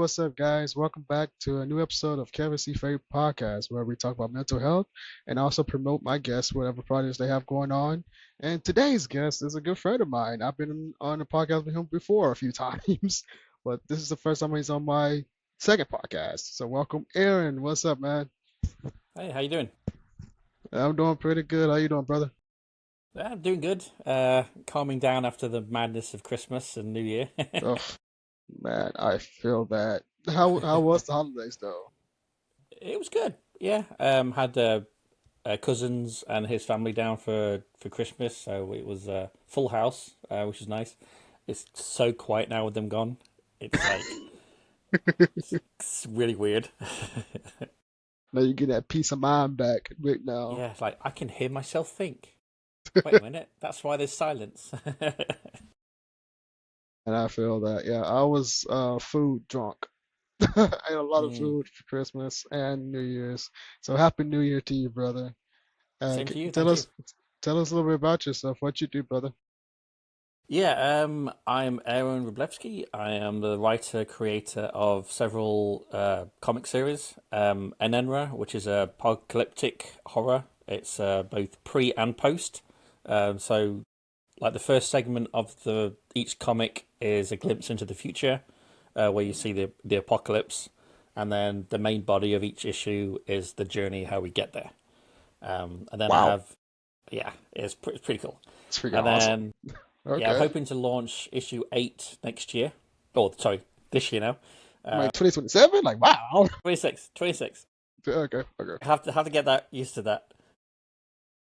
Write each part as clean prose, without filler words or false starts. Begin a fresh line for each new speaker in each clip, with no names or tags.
what's up, guys? Welcome back to a new episode of Kevysie Fate Podcast, where we talk about mental health and also promote my guests, whatever projects they have going on. And today's guest is a good friend of mine. I've been on the podcast with him before a few times, but this is the first time he's on my second podcast. So welcome, Aaron. What's up, man?
Hey, how you doing?
I'm doing pretty good. How you doing, brother?
Yeah, I'm doing good. Calming down after the madness of Christmas and New Year.
Oh, man, I feel that. How was the holidays though?
It was good. Yeah, had cousins and his family down for Christmas, so it was full house, which is nice. It's so quiet now with them gone. It's like it's really weird.
Now you get that peace of mind back right now.
Yeah, it's like I can hear myself think. Wait a minute, that's why there's silence.
And I feel that. Yeah, I was food drunk. I ate a lot of
Mm.
food for Christmas and New Year's. So happy New Year to you, brother.
Same to you,
Tell
thank you.
us a little bit about yourself. What you do, brother?
Yeah, I'm Aaron Wroblewski. I am the writer, creator of several comic series. Enenra, which is a apocalyptic horror. It's both pre and post. So, like the first segment of the each comic is a glimpse into the future, where you see the apocalypse, and then the main body of each issue is the journey how we get there. And then I
Wow,
have, yeah, it's pretty cool.
it's freaking
And
awesome.
then yeah, I'm
Okay.
hoping to launch issue 8 next year. Oh, sorry, this year now.
Like 2027? Like wow.
26, 26.
Okay, okay.
Have to get that used to that.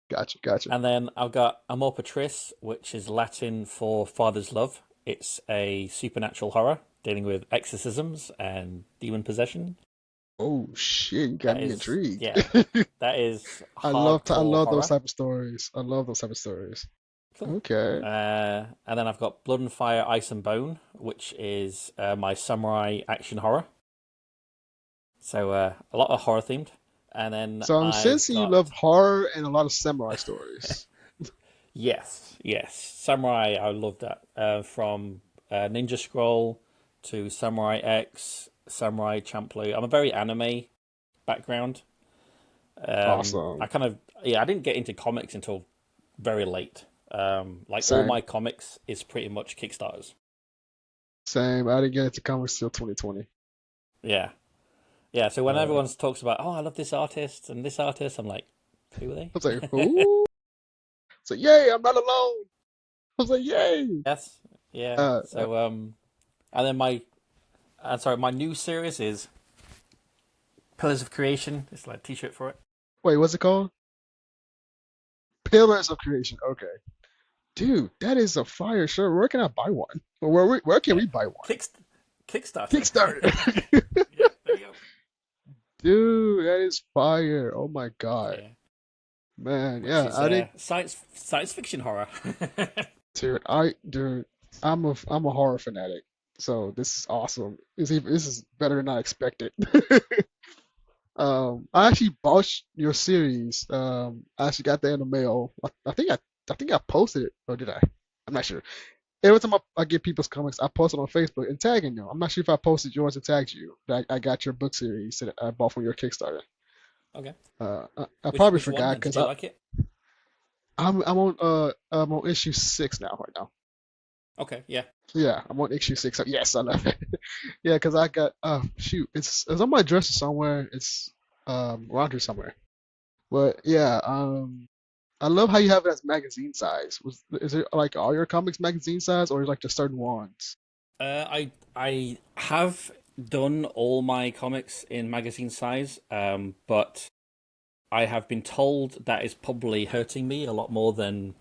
Gotcha, gotcha.
And then I've got Amor Patris, which is Latin for Father's Love. It's a supernatural horror dealing with exorcisms and demon possession.
Oh shit, you got
That
me
is,
intrigued.
yeah, that is
I
hardcore
love those
horror.
type of stories. I love those type of stories.
Cool.
Okay.
And then I've got Blood and Fire, Ice and Bone, which is my samurai action horror. So a lot of horror themed. And then
So I'm
I've
sensing you love
got
horror and a lot of samurai stories.
yes, samurai. I love that. From Ninja Scroll to Samurai X, Samurai Champloo. I'm a very anime background. I
Awesome.
kind of I didn't get into comics until very late. Like all
Same.
my comics is pretty much Kickstarters.
Same. I didn't get into comics till 2020.
Yeah, yeah. So when
I
everyone talks about, oh, I love this artist and this artist, I'm like, who are they?
was like, who? So yay, I'm not alone. I was like, yay.
Yes, yeah.
Uh, uh,
So and then my new series is Pillars of Creation. It's like a t-shirt for it.
Wait, what's it called? Pillars of Creation. Okay. Dude, that is a fire shirt. Where can I buy one? Or where can
Yeah,
we buy one?
Kickst Kickstarter.
Kickstarter.
Yeah, there you go.
Dude, that is fire. Oh my God.
Yeah,
Man,
which
yeah,
is
I didn't
science fiction horror.
dude, I'm a horror fanatic. So this is awesome. This is better than I expected. I actually bought your series. I actually got that in the mail. I think I posted it, or did I? I'm not sure. Every time I get people's comics, I post it on Facebook and tagging them. I'm not sure if I posted yours and tagged you. But I got your book series that I bought from your Kickstarter.
Okay.
I
Which
probably
which one?
forgot
And did
because
you like it?
I'm on issue 6 now right now.
Okay, yeah.
Yeah, I'm on issue 6. So yes, I love it. Yeah, because I got shoot, it's on my dresser somewhere. It's around here somewhere. But yeah, I love how you have it as magazine size. Is it like all your comics magazine size, or is it like just certain ones?
I have done all my comics in magazine size, but I have been told that is probably hurting me a lot more than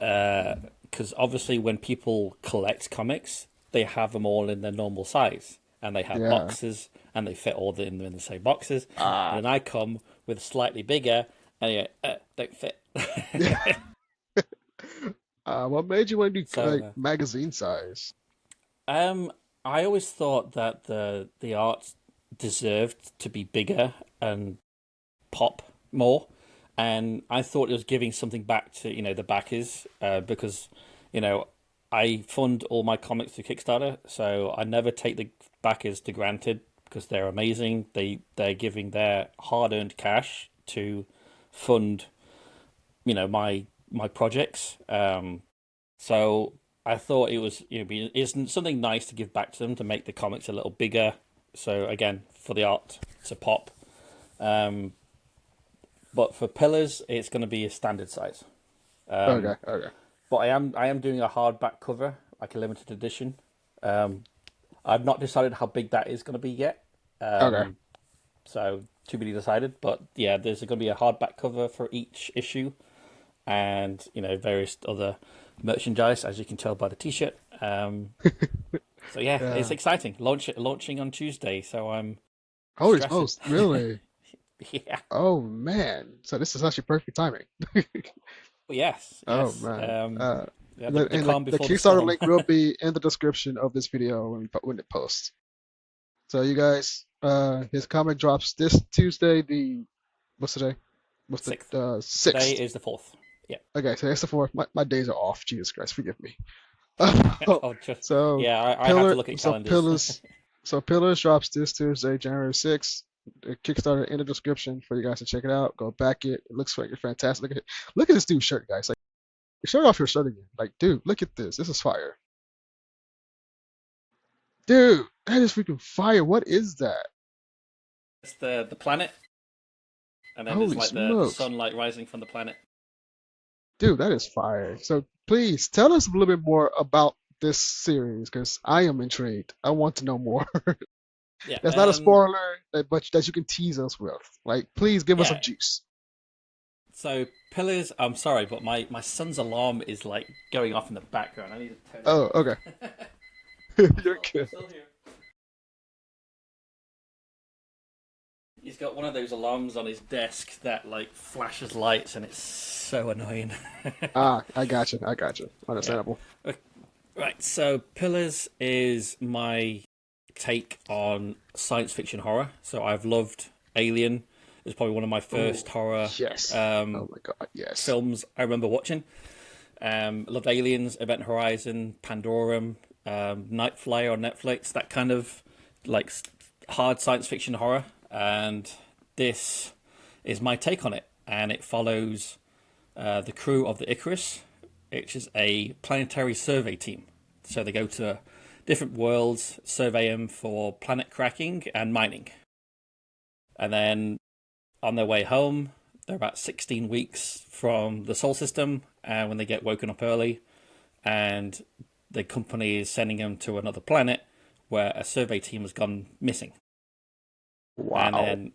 because obviously when people collect comics, they have them all in their normal size, and they have
Yeah.
boxes, and they fit all in the same boxes. And
Ah,
then I come with slightly bigger, and you go, don't fit.
yeah. What made you want to do like
So,
magazine size?
I always thought that the art deserved to be bigger and pop more, and I thought it was giving something back to the backers because you know I fund all my comics through Kickstarter, so I never take the backers to granted because they're amazing. They're giving their hard earned cash to fund, my projects. So I thought it was isn't something nice to give back to them to make the comics a little bigger. So again, for the art to pop. But for Pillars, it's going to be a standard size.
Okay.
But I am doing a hardback cover, like a limited edition. I've not decided how big that is going to be yet.
Okay.
So to be decided. But yeah, there's going to be a hardback cover for each issue, and various other merchandise, as you can tell by the T-shirt. So yeah,
Yeah.
it's exciting. Launching on Tuesday, so I'm
Holy
stressing.
smokes, really?
Yeah.
Oh man. So this is actually perfect timing.
Yes.
Oh
Yes.
man.
Yeah. The
And
calm
the
before the
Kickstarter
storm.
link will be in the description of this video when it posts. So you guys, his comic drops this Tuesday. What's today? What's the
Sixth. Today
6th?
is the 4th. Yeah.
Okay, so that's the 4th. My days are off. Jesus Christ, forgive me.
Oh, just
So
yeah. I have to look at calendars.
Pillars drops this Tuesday, January 6th. The Kickstarter in the description for you guys to check it out. Go back it. It looks like fantastic. Look at this dude's shirt, guys. Like, show off your shirt again. Like, dude, look at this. This is fire. Dude, that is freaking fire. What is that?
It's the planet, and then there's
Holy
like the
smokes.
sunlight rising from the planet.
Dude, that is fire. So please tell us a little bit more about this series because I am intrigued. I want to know more.
Yeah.
That's not a spoiler, but that you can tease us with. Like, please give us some
Yeah.
juice.
So Pillars. I'm sorry, but my son's alarm is like going off in the background. I need to turn it
Oh,
off.
okay. You're
I'm
good.
still here. He's got one of those alarms on his desk that like flashes lights, and it's so annoying.
I got you.
Yeah.
Understandable.
Right. So Pillars is my take on science fiction horror. So I've loved Alien. It's probably one of my first
Oh,
horror
yes.
um,
Oh my God, yes.
films I remember watching. Loved Aliens, Event Horizon, Pandorum, Night Flyer on Netflix. That kind of like hard science fiction horror. And this is my take on it. And it follows the crew of the Icarus, which is a planetary survey team. So they go to different worlds, survey them for planet cracking and mining. And then on their way home, they're about 16 weeks from the Sol system, and when they get woken up early, and the company is sending them to another planet where a survey team has gone missing. And
Wow.
then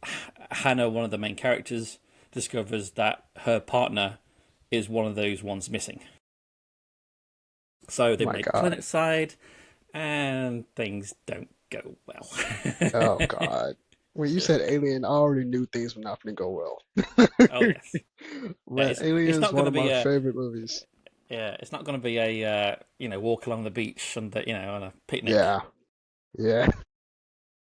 Hannah, one of the main characters, discovers that her partner is one of those ones missing. So they
My
make
God.
planet side, and things don't go well.
Oh God. When you said Alien, I already knew things were not going to go well.
Oh yes, yeah.
Man,
It's
Alien's
not
one
going to
of
be
my
a
favorite movies.
yeah. It's not going to be a walk along the beach and on a picnic.
Yeah, yeah,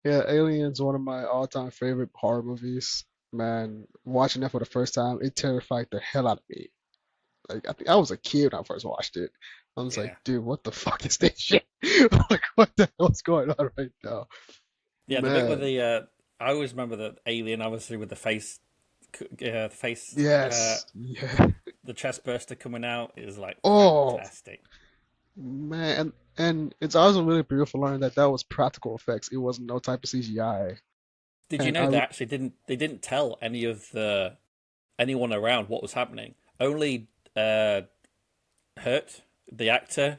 yeah. Alien's one of my all-time favorite horror movies. Man, watching that for the first time, it terrified the hell out of me. Like, I think I was a kid when I first watched it. I was like,
Yeah,
dude, what the fuck is this shit? Like, what the hell's going on right now?
yeah. The bit with
Man,
the I always remember the alien, obviously with the face,
yes, yeah.
the chest burster coming out is like
Oh,
fantastic.
man, and it's also really beautiful learning that that was practical effects. It wasn't no type of CGI.
Did you
And
know
I,
they actually didn't tell anyone around what was happening? Only Hurt, the actor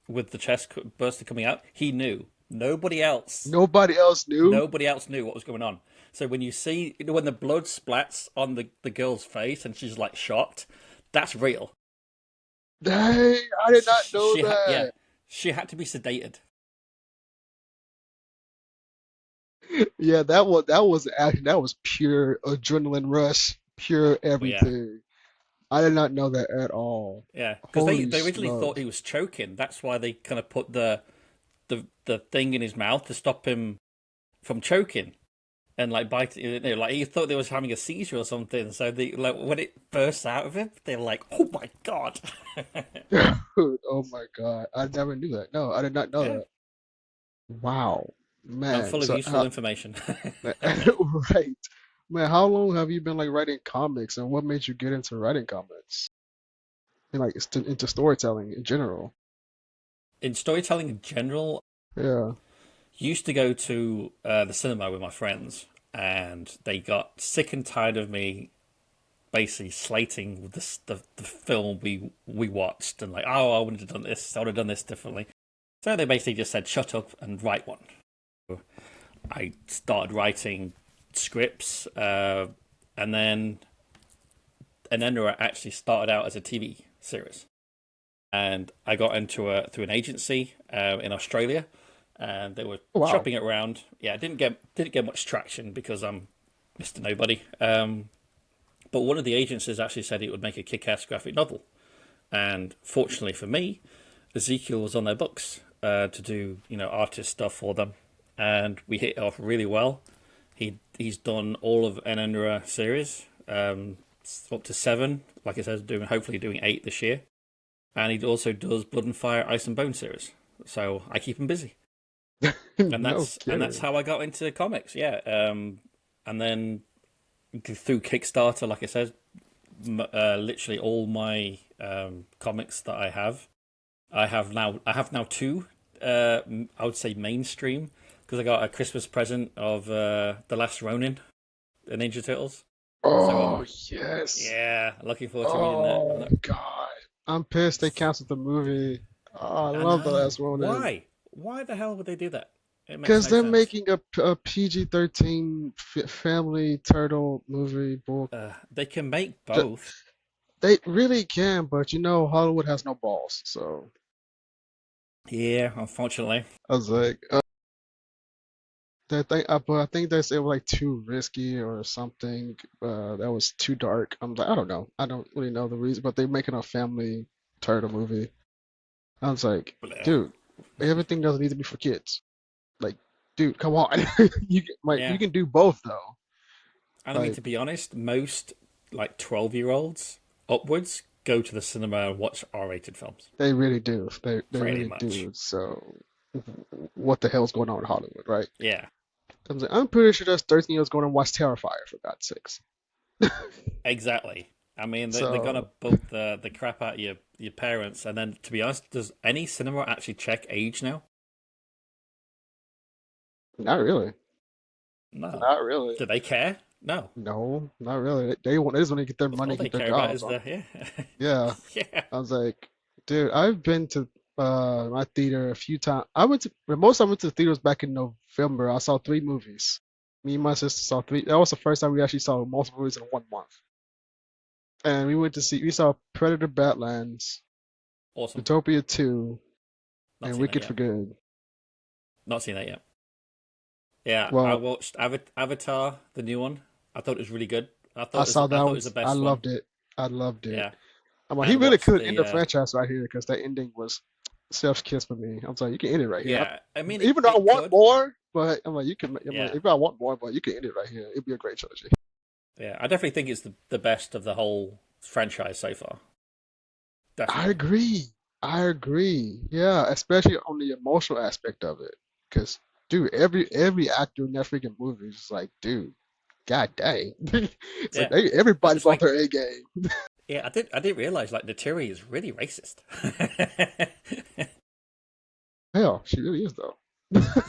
with the chest burster coming out, he knew.
nobody else knew.
Nobody else knew what was going on. So when you see when the blood splats on the girl's face and she's like shocked, that's real.
Dang, I did not know
Yeah,
that.
she had to be sedated.
Yeah, that was actually that was pure adrenaline rush, pure
But yeah,
everything. I did not know that at all.
yeah, because
Holy
they originally thought
smokes.
he was choking. That's why they kind of put the thing in his mouth to stop him from choking and like biting. Like he thought they was having a seizure or something. So like when it bursts out of him, they're like, "Oh my god!"
Dude, oh my God. I never knew that. No, I did not know
Yeah,
that. Wow.
I'm
Man,
full of
so
useful information.
right. Man, how long have you been like writing comics and what made you get into writing comics? And like into storytelling in general.
In storytelling in general,
Yeah.
used to go to the cinema with my friends, and they got sick and tired of me basically slating the film we watched and like, oh, I wouldn't have done this. I would have done this differently. So they basically just said, shut up and write one. I started writing scripts, and then Enenra actually started out as a TV series, and I got into through an agency in Australia, and they were
Wow.
shopping it around. Yeah, didn't get much traction because I'm Mr. Nobody. But one of the agencies actually said it would make a kick-ass graphic novel, and fortunately for me, Ezekiel was on their books to do artist stuff for them, and we hit it off really well. He's done all of Enenra series, up to 7. Like I said, hopefully doing 8 this year, and he also does Blood and Fire, Ice and Bone series. So I keep him busy, and
No
that's
kidding.
how I got into comics. Yeah, and then through Kickstarter, like I said, literally all my comics that I have now 2. I would say mainstream because I got a Christmas present of the Last Ronin, the Ninja Turtles. So
Oh yes.
yeah, looking forward to reading that.
Oh God. I'm pissed they canceled the movie. Oh, I
I
love the last
know
one in.
why. Why the hell would they do that? It makes
Because
no
they're
sense.
making a PG-13 family turtle movie book.
They can make both.
They really can, but Hollywood has no balls. So
Yeah, unfortunately.
I was like, but I think they said it was like too risky or something. That was too dark. I'm like, I don't know. I don't really know the reason, but they're making a family turtle movie. I was like,
Blech.
dude, everything doesn't need to be for kids. Like, dude, come on. You
Yeah,
can do both though.
and I mean
Like,
to be honest, most like 12-year-olds upwards go to the cinema and watch R-rated films.
they really do. They
Pretty
really
much.
do. So, what the hell's going on in Hollywood, right?
Yeah,
I'm pretty sure there's 13-year-olds going to watch Terrifier for God's sakes.
exactly. I mean, they're gonna
So,
bug the crap out of your parents, and then to be honest, does any cinema actually check age now?
not really.
No.
Not really.
Do they care? No.
No, not really. They just want to get their money,
All they
keep their
care about
jobs.
is the yeah,
Yeah.
yeah.
I was like, dude, I've been to my theater a few times. The most I went to the theaters back in November. I saw 3 movies. Me and my sister saw 3. That was the first time we actually saw multiple movies in one month. And we saw Predator Badlands,
Awesome.
Utopia 2,
Not
and
seen that
Wicked for
yet.
Good.
Not seen that yet. Yeah, I
Well,
watched Avatar, the new one. I thought it was really good.
I saw
I
that
thought it
one.
was the
I
best one.
loved it. I loved it.
Yeah,
I'm like, he
and
really
watched
could end
the
the franchise right here because that ending was chef's kiss for me. I was like, you can end it right here.
yeah. I mean,
Even though I
it
want
could.
more, but I'm like, you can. I'm like,
Yeah,
if I want more, but you can end it right here. It'd be a great trilogy.
yeah. I definitely think it's the best of the whole franchise so far.
I
Definitely.
agree. I agree. Yeah, especially on the emotional aspect of it. Because, dude, every actor in that freaking movie is like, dude, god dang. It's like
Yeah,
everybody
it's
brought
like
their A game.
yeah. I didn't realize like Naturi is really racist.
Hell, she really is though.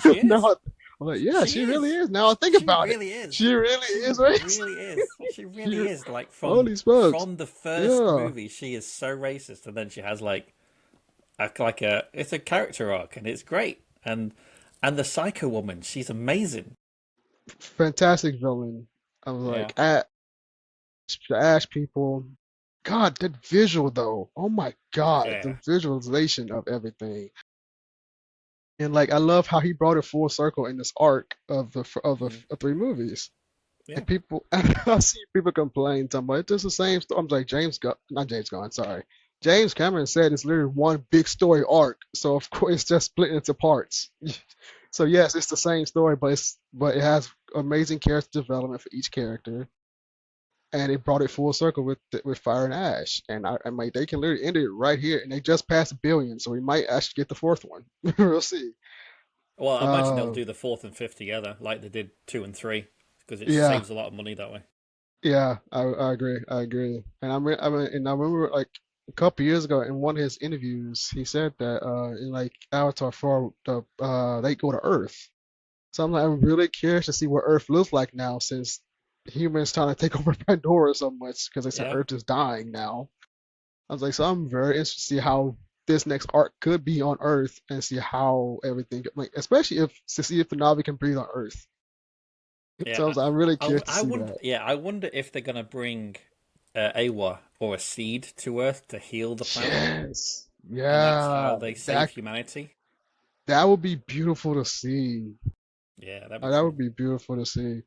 She is.
Now I'm like, yeah,
She
she really
is.
is. Now I think
She
about it,
really is.
she really
She
is racist.
really is. She
She,
really is. Like
holy smokes.
from the first
Yeah.
movie, she is so racist, and then she has it's a character arc, and it's great. And the Psycho Woman, she's amazing.
Fantastic villain. I was
Yeah,
like, the Ash people. God, that visual though. Oh my God, the
yeah,
visualization of everything. And like, I love how he brought it full circle in this arc of the 3 movies.
yeah.
And people, I see people complain, talking about it's just the same story. I'm like, not James Gunn, sorry. James Cameron said it's literally one big story arc. So of course it's just split into parts. So yes, it's the same story, but it has amazing character development for each character, and it brought it full circle with Fire and Ash. And I'm like, they can literally end it right here, and they just passed a billion, so we might actually get the fourth one. We'll see.
Well, I imagine they'll
Uh,
do the fourth and fifth together, like they did two and three, because it
yeah,
saves a lot of money that way.
yeah, I agree, I agree. And I remember like a couple years ago in one of his interviews, he said that in like Avatar 4, they go to Earth. So I'm really curious to see what Earth looks like now, since humans trying to take over Pandora so much because they said
Yeah,
Earth is dying now. I was like, so I'm very interested to see how this next arc could be on Earth and see how everything, like, especially if to see if the Na'vi can breathe on Earth. So
yeah.
I'm really curious to
I
see
wonder.
that.
Yeah, I wonder if they're gonna bring Awa or a seed to Earth to heal the planet,
Yes,
and that's how
yeah,
they save
that
humanity.
that would be beautiful to see.
Yeah, that'd be
That would
cool.
be beautiful to see.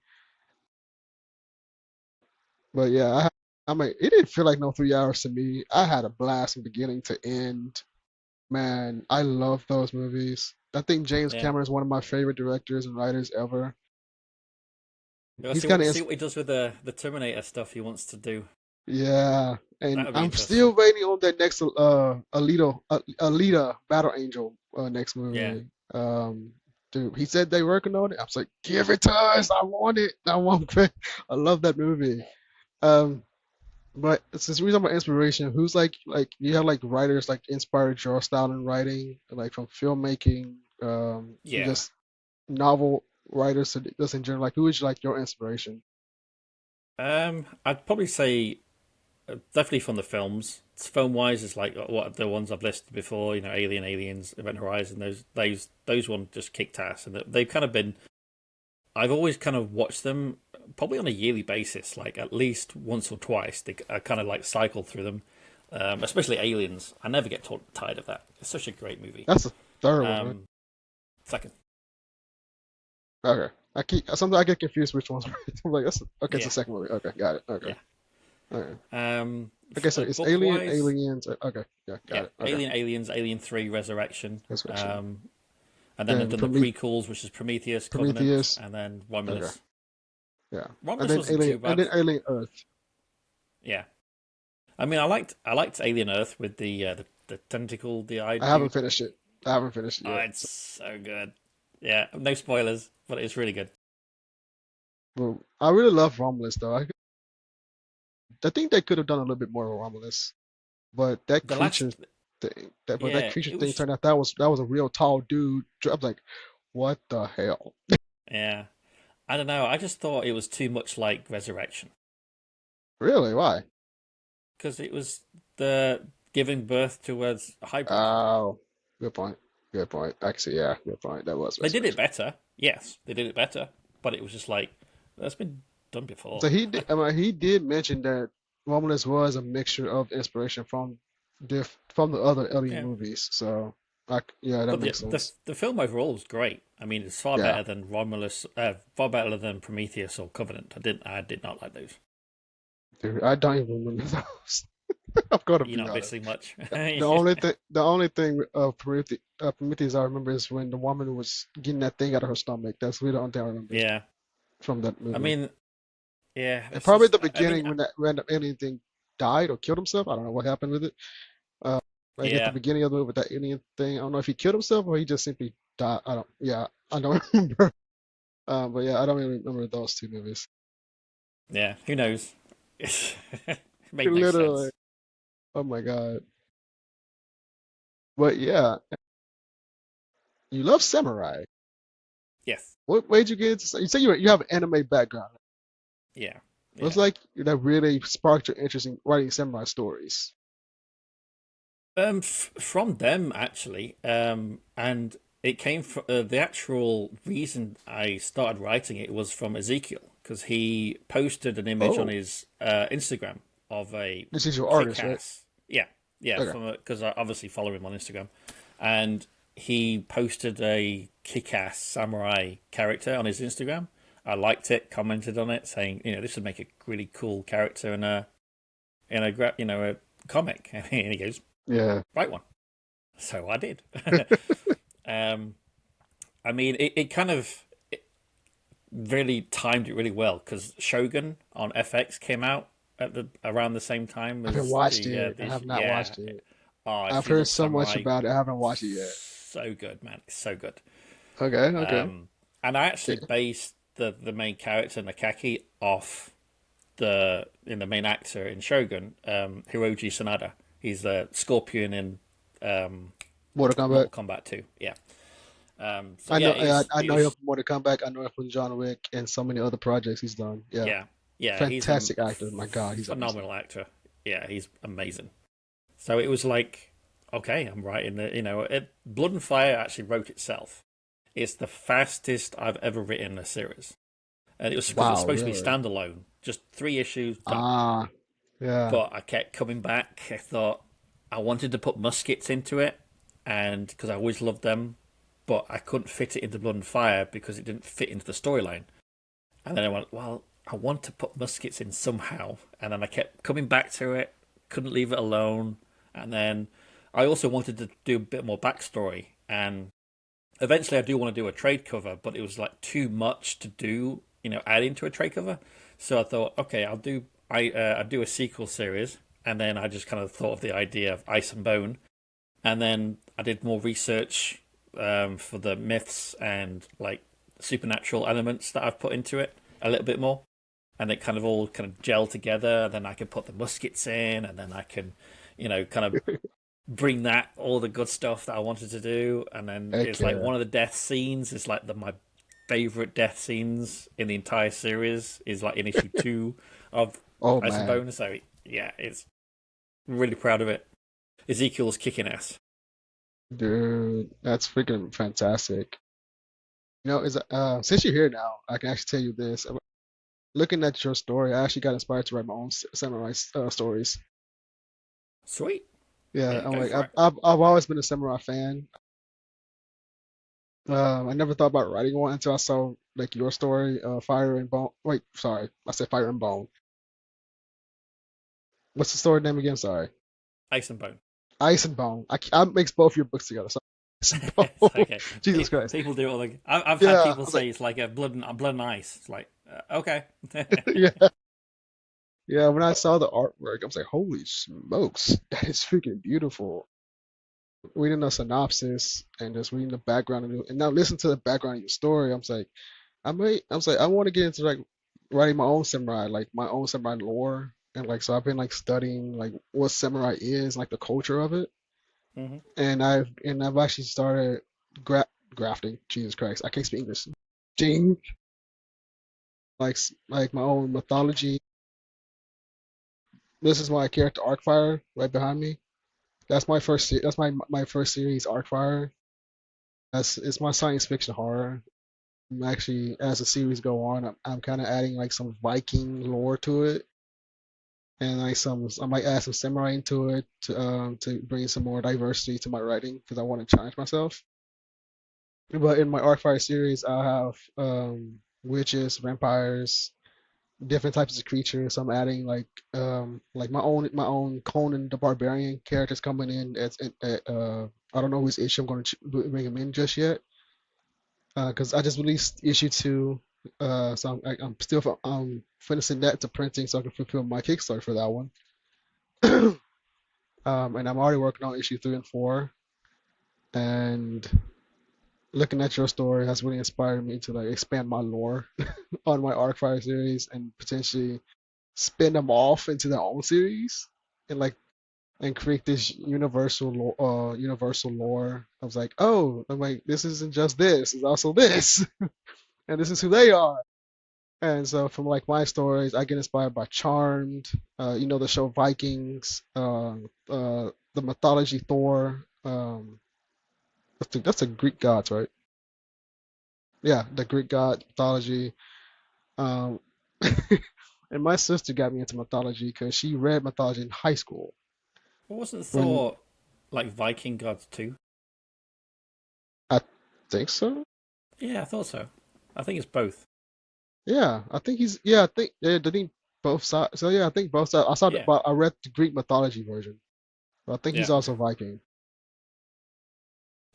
But yeah, I mean, it didn't feel like no 3 hours to me. I had a blast from beginning to end. Man, I love those movies. I think James
Yeah.
Cameron is one of my favorite directors and writers ever.
We'll
He's
see.
kind
See
of,
what he does with the Terminator stuff he wants to do.
yeah,
That
and
would be
I'm
interesting.
still waiting on that next Alita Battle Angel next
Yeah.
movie. Um, dude, he said they working on it. I was like, give it to us. I want it. I want it. I love that movie. Um, but since we're talking about inspiration, who's like you have like writers like inspired your style in writing, like from filmmaking,
Yeah.
just novel writers to just in general. Like who is like your inspiration?
I'd probably say definitely from the films. Film wise, it's like what the ones I've listed before. You know, Alien, Aliens, Event Horizon. Those ones just kicked ass, and they've kind of been. I've always kind of watched them probably on a yearly basis, like at least once or twice. I kind of like cycle through them, especially Aliens. I never get tired of that. It's such a great movie.
That's the third one, right?
Um, second,
Okay. Sometimes I get confused which one's right. I'm like, okay, it's the
yeah,
second movie. Okay, got it. Okay.
yeah.
Okay. Okay, so it's
Book
Alien,
wise,
Aliens. Okay, yeah, got
yeah,
it. Okay.
Alien, Aliens, Alien Three, Resurrection.
Resurrection.
And then I've
Then
done the prequels, which is Prometheus, Covenant,
Prometheus.
and then
Okay,
Romulus.
yeah.
Romulus wasn't too
And
bad.
then Alien Earth.
Yeah, I mean, I liked Alien Earth with the tentacle, the eye
I haven't
dude.
finished it. I haven't finished it
Oh,
yet.
it's so good. Yeah, no spoilers, but it's really good.
Well, I really love Romulus though. I think they could have done a little bit more with Romulus, but
The last,
that
yeah,
creature
it
thing
was,
turned out that was a real tall dude. I was like, what the hell?
yeah. I don't know. I just thought it was too much like Resurrection
Really? Why?
because it was the giving birth to a hybrid.
Oh, good point. Good point. Actually, yeah, good point. That was
They did it
resurrection.
better. Yes, they did it better, but it was just like that's been done before.
So he did mention that Romulus was a mixture of inspiration from the other alien
Yeah.
movies. So, like, yeah, that
But
makes sense.
the film overall was great. I mean, it's far
Yeah,
better than Romulus, far better than Prometheus or Covenant. I did not like those.
dude, I don't even remember those. I'm gonna
You're
be
not
honest.
missing much.
The only thing of Prometheus I remember is when the woman was getting that thing out of her stomach. That's really the only thing I remember
Yeah,
from that
I
movie.
mean, yeah,
And
it's
probably at
just.
the
I mean,
beginning when that random alien thing died or killed himself. I don't know what happened with it. Uh, like at the
yeah,
beginning of the movie with that alien thing. I don't know if he killed himself or he just simply died. I don't remember. But yeah, I don't really remember those two movies.
yeah. Who knows? It made no
Literally.
sense.
Oh my God. But yeah, you love samurai.
Yes,
What made you get into? You say you have an anime background.
yeah,
What's
yeah.
like that really sparked your interest in writing samurai stories?
From them actually, and it came from the actual reason I started writing it was from Ezekiel because he posted an image on
Oh,
his Instagram of a
this is your artist, right?
kick-ass, yeah, yeah,
Okay.
from because I obviously follow him on Instagram, and he posted a kick-ass samurai character on his Instagram. I liked it, commented on it, saying, this would make a really cool character in a comic. And he goes,
Yeah.
write one. So I did. um, I mean, it kind of really timed it really well because Shogun on FX came out at the around the same time
I haven't
as
watched
the
it. I
these.
have not
Yeah.
watched it.
Oh,
I've
if you
heard
love
so much
samurai,
about it. I haven't watched it yet.
so good, man. It's so good.
Okay, okay.
Um, and I actually
Yeah.
based the main character Nakaki off the main actor in Shogun, Hiroji Sanada. He's the Scorpion in um,
Mortal Kombat.
Mortal Kombat 2. Yeah. So
I
yeah,
know.
it was
I
it
know him
was
from Mortal Kombat. I know him from John Wick and so many other projects he's done. Yeah,
yeah, yeah, he's
fantastic
a
actor. My God, he's amazing.
phenomenal actor. Yeah, he's amazing. So it was like, okay, I'm writing the Blood and Fire actually wrote itself. It's the fastest I've ever written a series, and it was because it was
Wow,
supposed to be
really?
standalone, just 3 issues done.
Ah, yeah.
But I kept coming back. I thought I wanted to put muskets into it, and because I always loved them, but I couldn't fit it into Blood and Fire because it didn't fit into the storyline. And then I went, well, I want to put muskets in somehow, and then I kept coming back to it. Couldn't leave it alone, and then I also wanted to do a bit more backstory, and eventually I do want to do a trade cover, but it was like too much to do, add into a trade cover. So I thought, okay, I'll do a sequel series, and then I just kind of thought of the idea of Ice and Bone, and then I did more research for the myths and like supernatural elements that I've put into it a little bit more, and it kind of all kind of gel together. And then I can put the muskets in, and then I can, kind of bring that all the good stuff that I wanted to do. And then
Heck
it's like
yeah.
one of the death scenes is like my favorite death scenes in the entire series is like in issue 2 of
Oh
Ice and
man,
Bone. So yeah, it's really proud of it. Ezekiel's kicking ass.
dude, that's freaking fantastic. Is since you're here now, I can actually tell you this. Looking at your story, I actually got inspired to write my own samurai stories.
Sweet.
Yeah,
Yeah,
I'm
go
like
for it.
I've always been a samurai fan. I never thought about writing one until I saw like your story, Fire and Bone. Wait, sorry, I said Fire and Bone. What's the story name again? Sorry,
Ice and Bone.
Ice and Bone. I mix both your books together. So Ice and
It's
Bone.
okay.
Jesus Christ.
People do it all the. I've had
Yeah, I
people
was like,
say it's like a blood and ice. It's like okay.
yeah, yeah. When I saw the artwork, I was like, holy smokes, that is freaking beautiful. Reading the synopsis and just reading the background and now listen to the background of your story. I was like, I want to get into like writing my own samurai, like my own samurai lore, and like so I've been like studying like what samurai is, like the culture of it,
hmm
and I've actually started grafting. Jesus Christ, I can't speak English. Jing, like my own mythology. This is my character Arcfire right behind me. That's my first. That's my first series, Arcfire. That's it's my science fiction horror. I'm actually, as the series go on, I'm kind of adding like some Viking lore to it, and like I might add some samurai into it to bring some more diversity to my writing because I want to challenge myself. But in my Arcfire series, I have witches, vampires, different types of creatures. So I'm adding like my own Conan the Barbarian characters coming in. I don't know whose issue I'm going to bring him in just yet because I just released issue 2. So I'm still finishing that to printing so I can fulfill my Kickstarter for that one. And I'm already working on issue 3 and 4. And looking at your story has really inspired me to like expand my lore on my Arcfire series and potentially spin them off into their own series and like and create this universal lore. I was like, oh, I'm like, this isn't just this; it's also this, and this is who they are. And so from like my stories, I get inspired by Charmed, the show Vikings, the mythology Thor. That's the Greek gods, right? Yeah, the Greek god mythology. Um, and my sister got me into mythology because she read mythology in high school.
Well, wasn't
When
Thor like Viking gods too?
I think so.
Yeah, I thought so. I think it's both.
Yeah, I think he's. Yeah, I think yeah, they think both sides. So yeah, I think both sides. I saw,
Yeah,
but I read the Greek mythology version. But I think he's
yeah.
also Viking.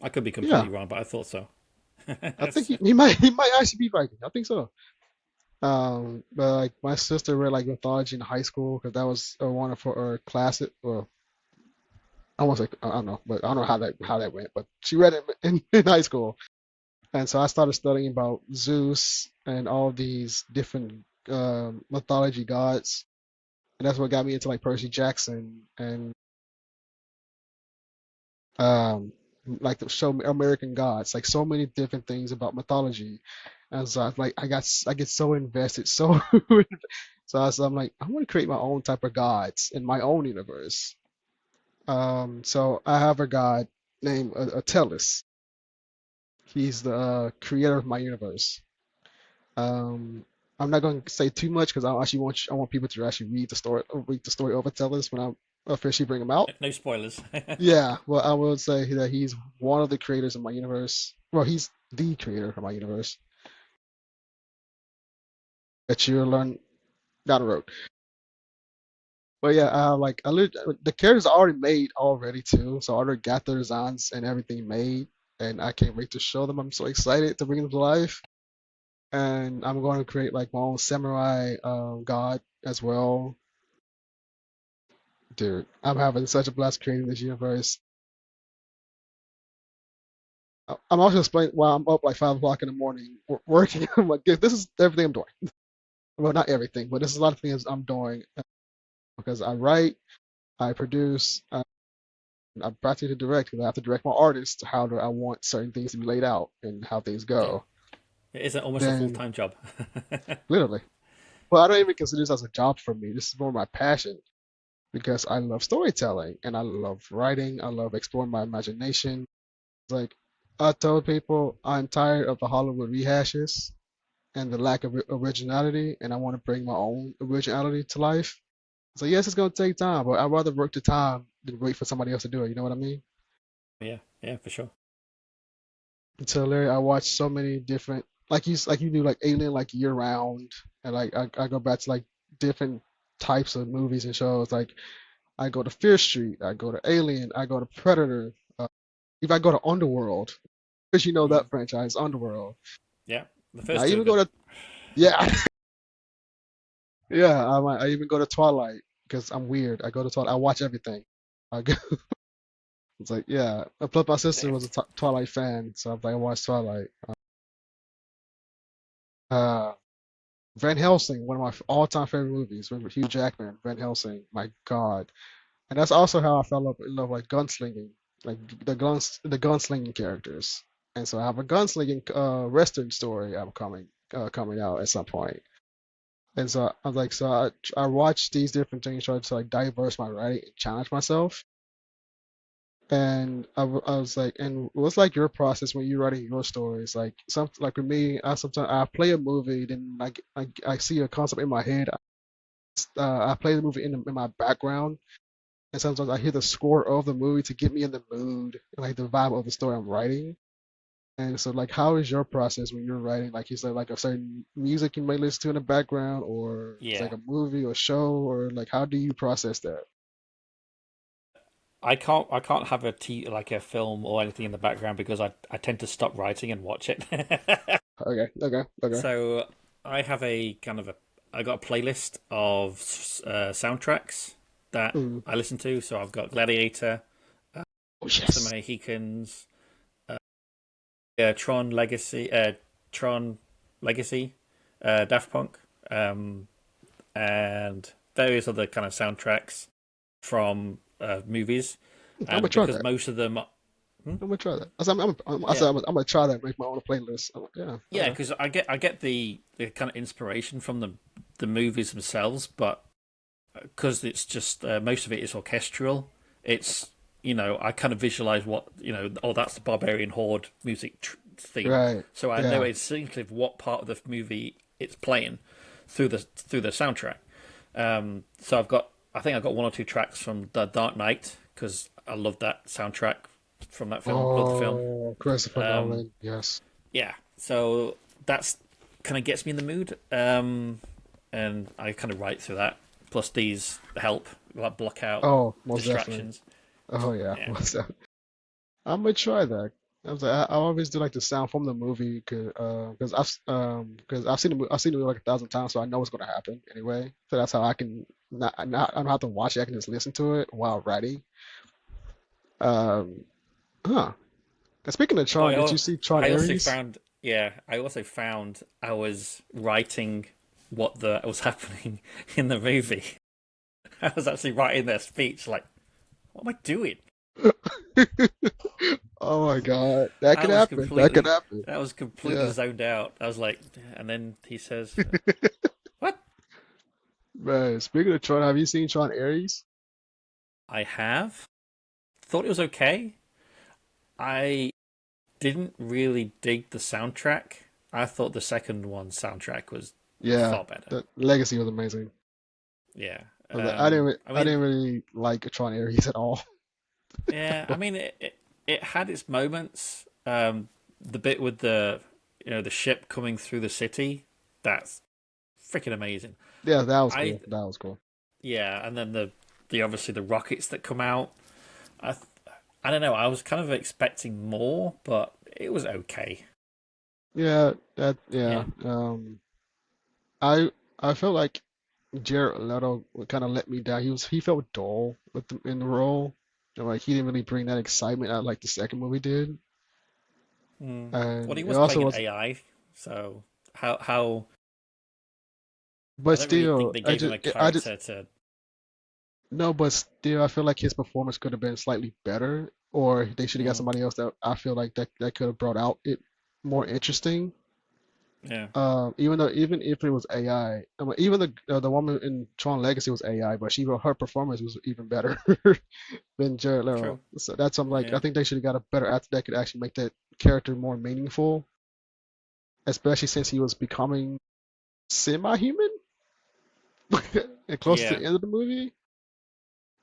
I could be
Yeah,
completely wrong, but I thought so.
I think he might actually be Viking. I think so. But like my sister read like mythology in high school because that was one of her classes. Well, I won't say I don't know, but I don't know how that went. But she read it in high school, And so I started studying about Zeus and all these different mythology gods, and that's what got me into like Percy Jackson and um, like the show American Gods, like so many different things about mythology. And so I was like, I get so invested, so I'm like, I want to create my own type of gods in my own universe. So I have a god named Atellus. He's the creator of my universe. Um, I'm not going to say too much because I want people to actually read the story of Atellus when I officially bring him out.
No spoilers.
Yeah, well, I will say that he's one of the creators of my universe. Well, he's the creator of my universe that you'll learn down the road. But yeah, the characters are already made already too, so I already got the designs and everything made, and I can't wait to show them. I'm so excited to bring them to life, and I'm going to create like my own samurai god as well. Dude, I'm having such a blast creating this universe. I'm also explaining why I'm up like 5 o'clock in the morning working. I'm like, this is everything I'm doing. Well, not everything, but this is a lot of things I'm doing because I write, I produce, I practically direct because I have to direct my artists how do I want certain things to be laid out and how things
Yeah,
go.
it is almost a full
Then,
time job.
literally, well, I don't even consider this as a job for me. This is more my passion because I love storytelling and I love writing. I love exploring my imagination. It's like I told people, I'm tired of the Hollywood rehashes and the lack of originality, and I want to bring my own originality to life. So yes, it's gonna take time, but I'd rather work the time than wait for somebody else to do it. You know what I mean?
Yeah, yeah, for sure.
Until Larry, I watch so many different, like you do like Alien like year round, and like I go back to like different types of movies and shows. Like I go to Fear Street, I go to Alien, I go to Predator. If I go to Underworld, because you know
Mm.
that franchise, Underworld.
Yeah, the
I
first two are
even
good.
go to yeah, yeah. I even go to Twilight because I'm weird. I go to Twilight. I watch everything. I go, it's like yeah. Plus my sister
Yeah,
was a Twilight fan, so I watched Twilight. Uh, Van Helsing, one of my all-time favorite movies with Hugh Jackman. Van Helsing, my God, and that's also how I fell up in love like gunslinging, like the gunslinging characters. And so I have a gunslinging Western story I'm coming out at some point. And so I was like, I watch these different things, try to like diverse my writing and challenge myself. And I was like, and what's like your process when you're writing your stories? Like like with me, I sometimes I play a movie, then I see a concept in my head. I play the movie in my background, and sometimes I hear the score of the movie to get me in the mood, and like the vibe of the story I'm writing. And so, like, how is your process when you're writing? Like, is there like a certain music you might listen to in the background, or it's
yeah.
like a movie or show, or like how do you process that?
I can't have like a film or anything in the background because I tend to stop writing and watch it.
Okay, okay, okay.
So I have a kind of a I got a playlist of soundtracks that
Mm.
I listen to. So I've got Gladiator,
Oh
The
yes.
Mohicans, Tron Legacy, Tron Legacy, Daft Punk, um, and various other kind of soundtracks from movies.
I'm gonna
And
try
because
that.
most of them,
I'm gonna try that. I
yeah,
said I'm gonna try that and make my own playlist. I'm like, yeah,
yeah,
okay.
because I get the kind of inspiration from the movies themselves, but because it's just most of it is orchestral, it's I kind of visualize what oh, that's the Barbarian Horde music theme,
Right.
so I know
Yeah.
instinctively what part of the movie it's playing through the soundtrack. So I think I've got one or two tracks from The Dark Knight because I love that soundtrack from that film. Love the film.
Oh, Christopher
Um,
Nolan. Yes.
yeah, so that's kind of gets me in the mood, and I kind of write through that. Plus these help like block out
Oh, most definitely.
distractions.
Oh yeah,
Yeah,
most definitely. I'm gonna try that. I was like, I always do like the sound from the movie because I've seen I've seen the movie like 1,000 times, so I know what's gonna happen anyway. So that's how I can I don't have to watch it. I can just listen to it while writing. Um, huh. And speaking of
Oh,
Tron, did you see Tron
I also
Ares?
found, yeah, I also found I was writing what the was happening in the movie. I was actually writing their speech, like, what am I doing?
Oh my God, that
I
could
was
happen. That could
completely,
happen.
I was completely
Yeah,
zoned out. I was like, and then he says, "What?"
man. Speaking of Tron, have you seen Tron Ares?
I have thought it was okay. I didn't really dig the soundtrack. I thought the second one's soundtrack was
Yeah,
far better.
the Legacy was amazing.
Yeah. I
I
mean,
didn't really like Tron Ares at all.
yeah. I mean, it had its moments. The bit with the ship coming through the city, that's freaking amazing.
Yeah, that was
I
cool. That was cool.
Yeah, and then the obviously the rockets that come out. I I don't know. I was kind of expecting more, but it was okay.
Yeah, that
Yeah.
yeah. I I felt like Jared Leto kind of let me down. He felt dull in the role. And, like he didn't really bring that excitement out like the second movie did.
Mm. Well,
And
he
it
was
also
playing an
was,
AI, so how I
but
don't really think
still,
they gave him a
I just
character to.
no, but still, I feel like his performance could have been slightly better, or they should have got
Mm.
somebody else that I feel like that could have brought out it more interesting.
Yeah.
Even if it was AI, mean, even the woman in Tron Legacy was AI, but her performance was even better than Jared Leto.
True.
So that's I'm like I
Yeah.
think they should have got a better actor that could actually make that character more meaningful, especially since he was becoming semi-human and close to
Yeah.
the end of the movie.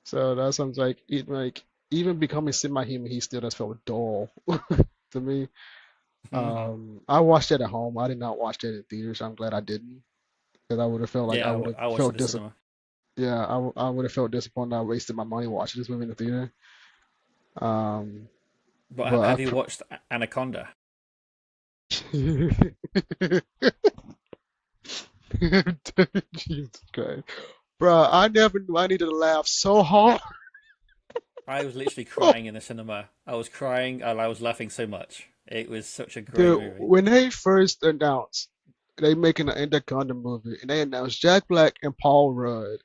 So that sounds like even becoming semi-human, he still does feel dull to me. I watched it at home. I did not watch it in theaters. I'm glad I didn't, because I would have felt like I
Yeah.
would have
I watched it
felt
in the cinema.
yeah, I would have felt disappointed. I wasted my money watching this movie in the theater. Um,
But
but
have you watched Anaconda?
Jesus Christ, bro! I never knew I needed to laugh so hard.
I was literally crying in the cinema. I was crying and I was laughing so much. It was such a great
Dude,
movie.
when they first announced they making an Anaconda movie, and they announced Jack Black and Paul Rudd,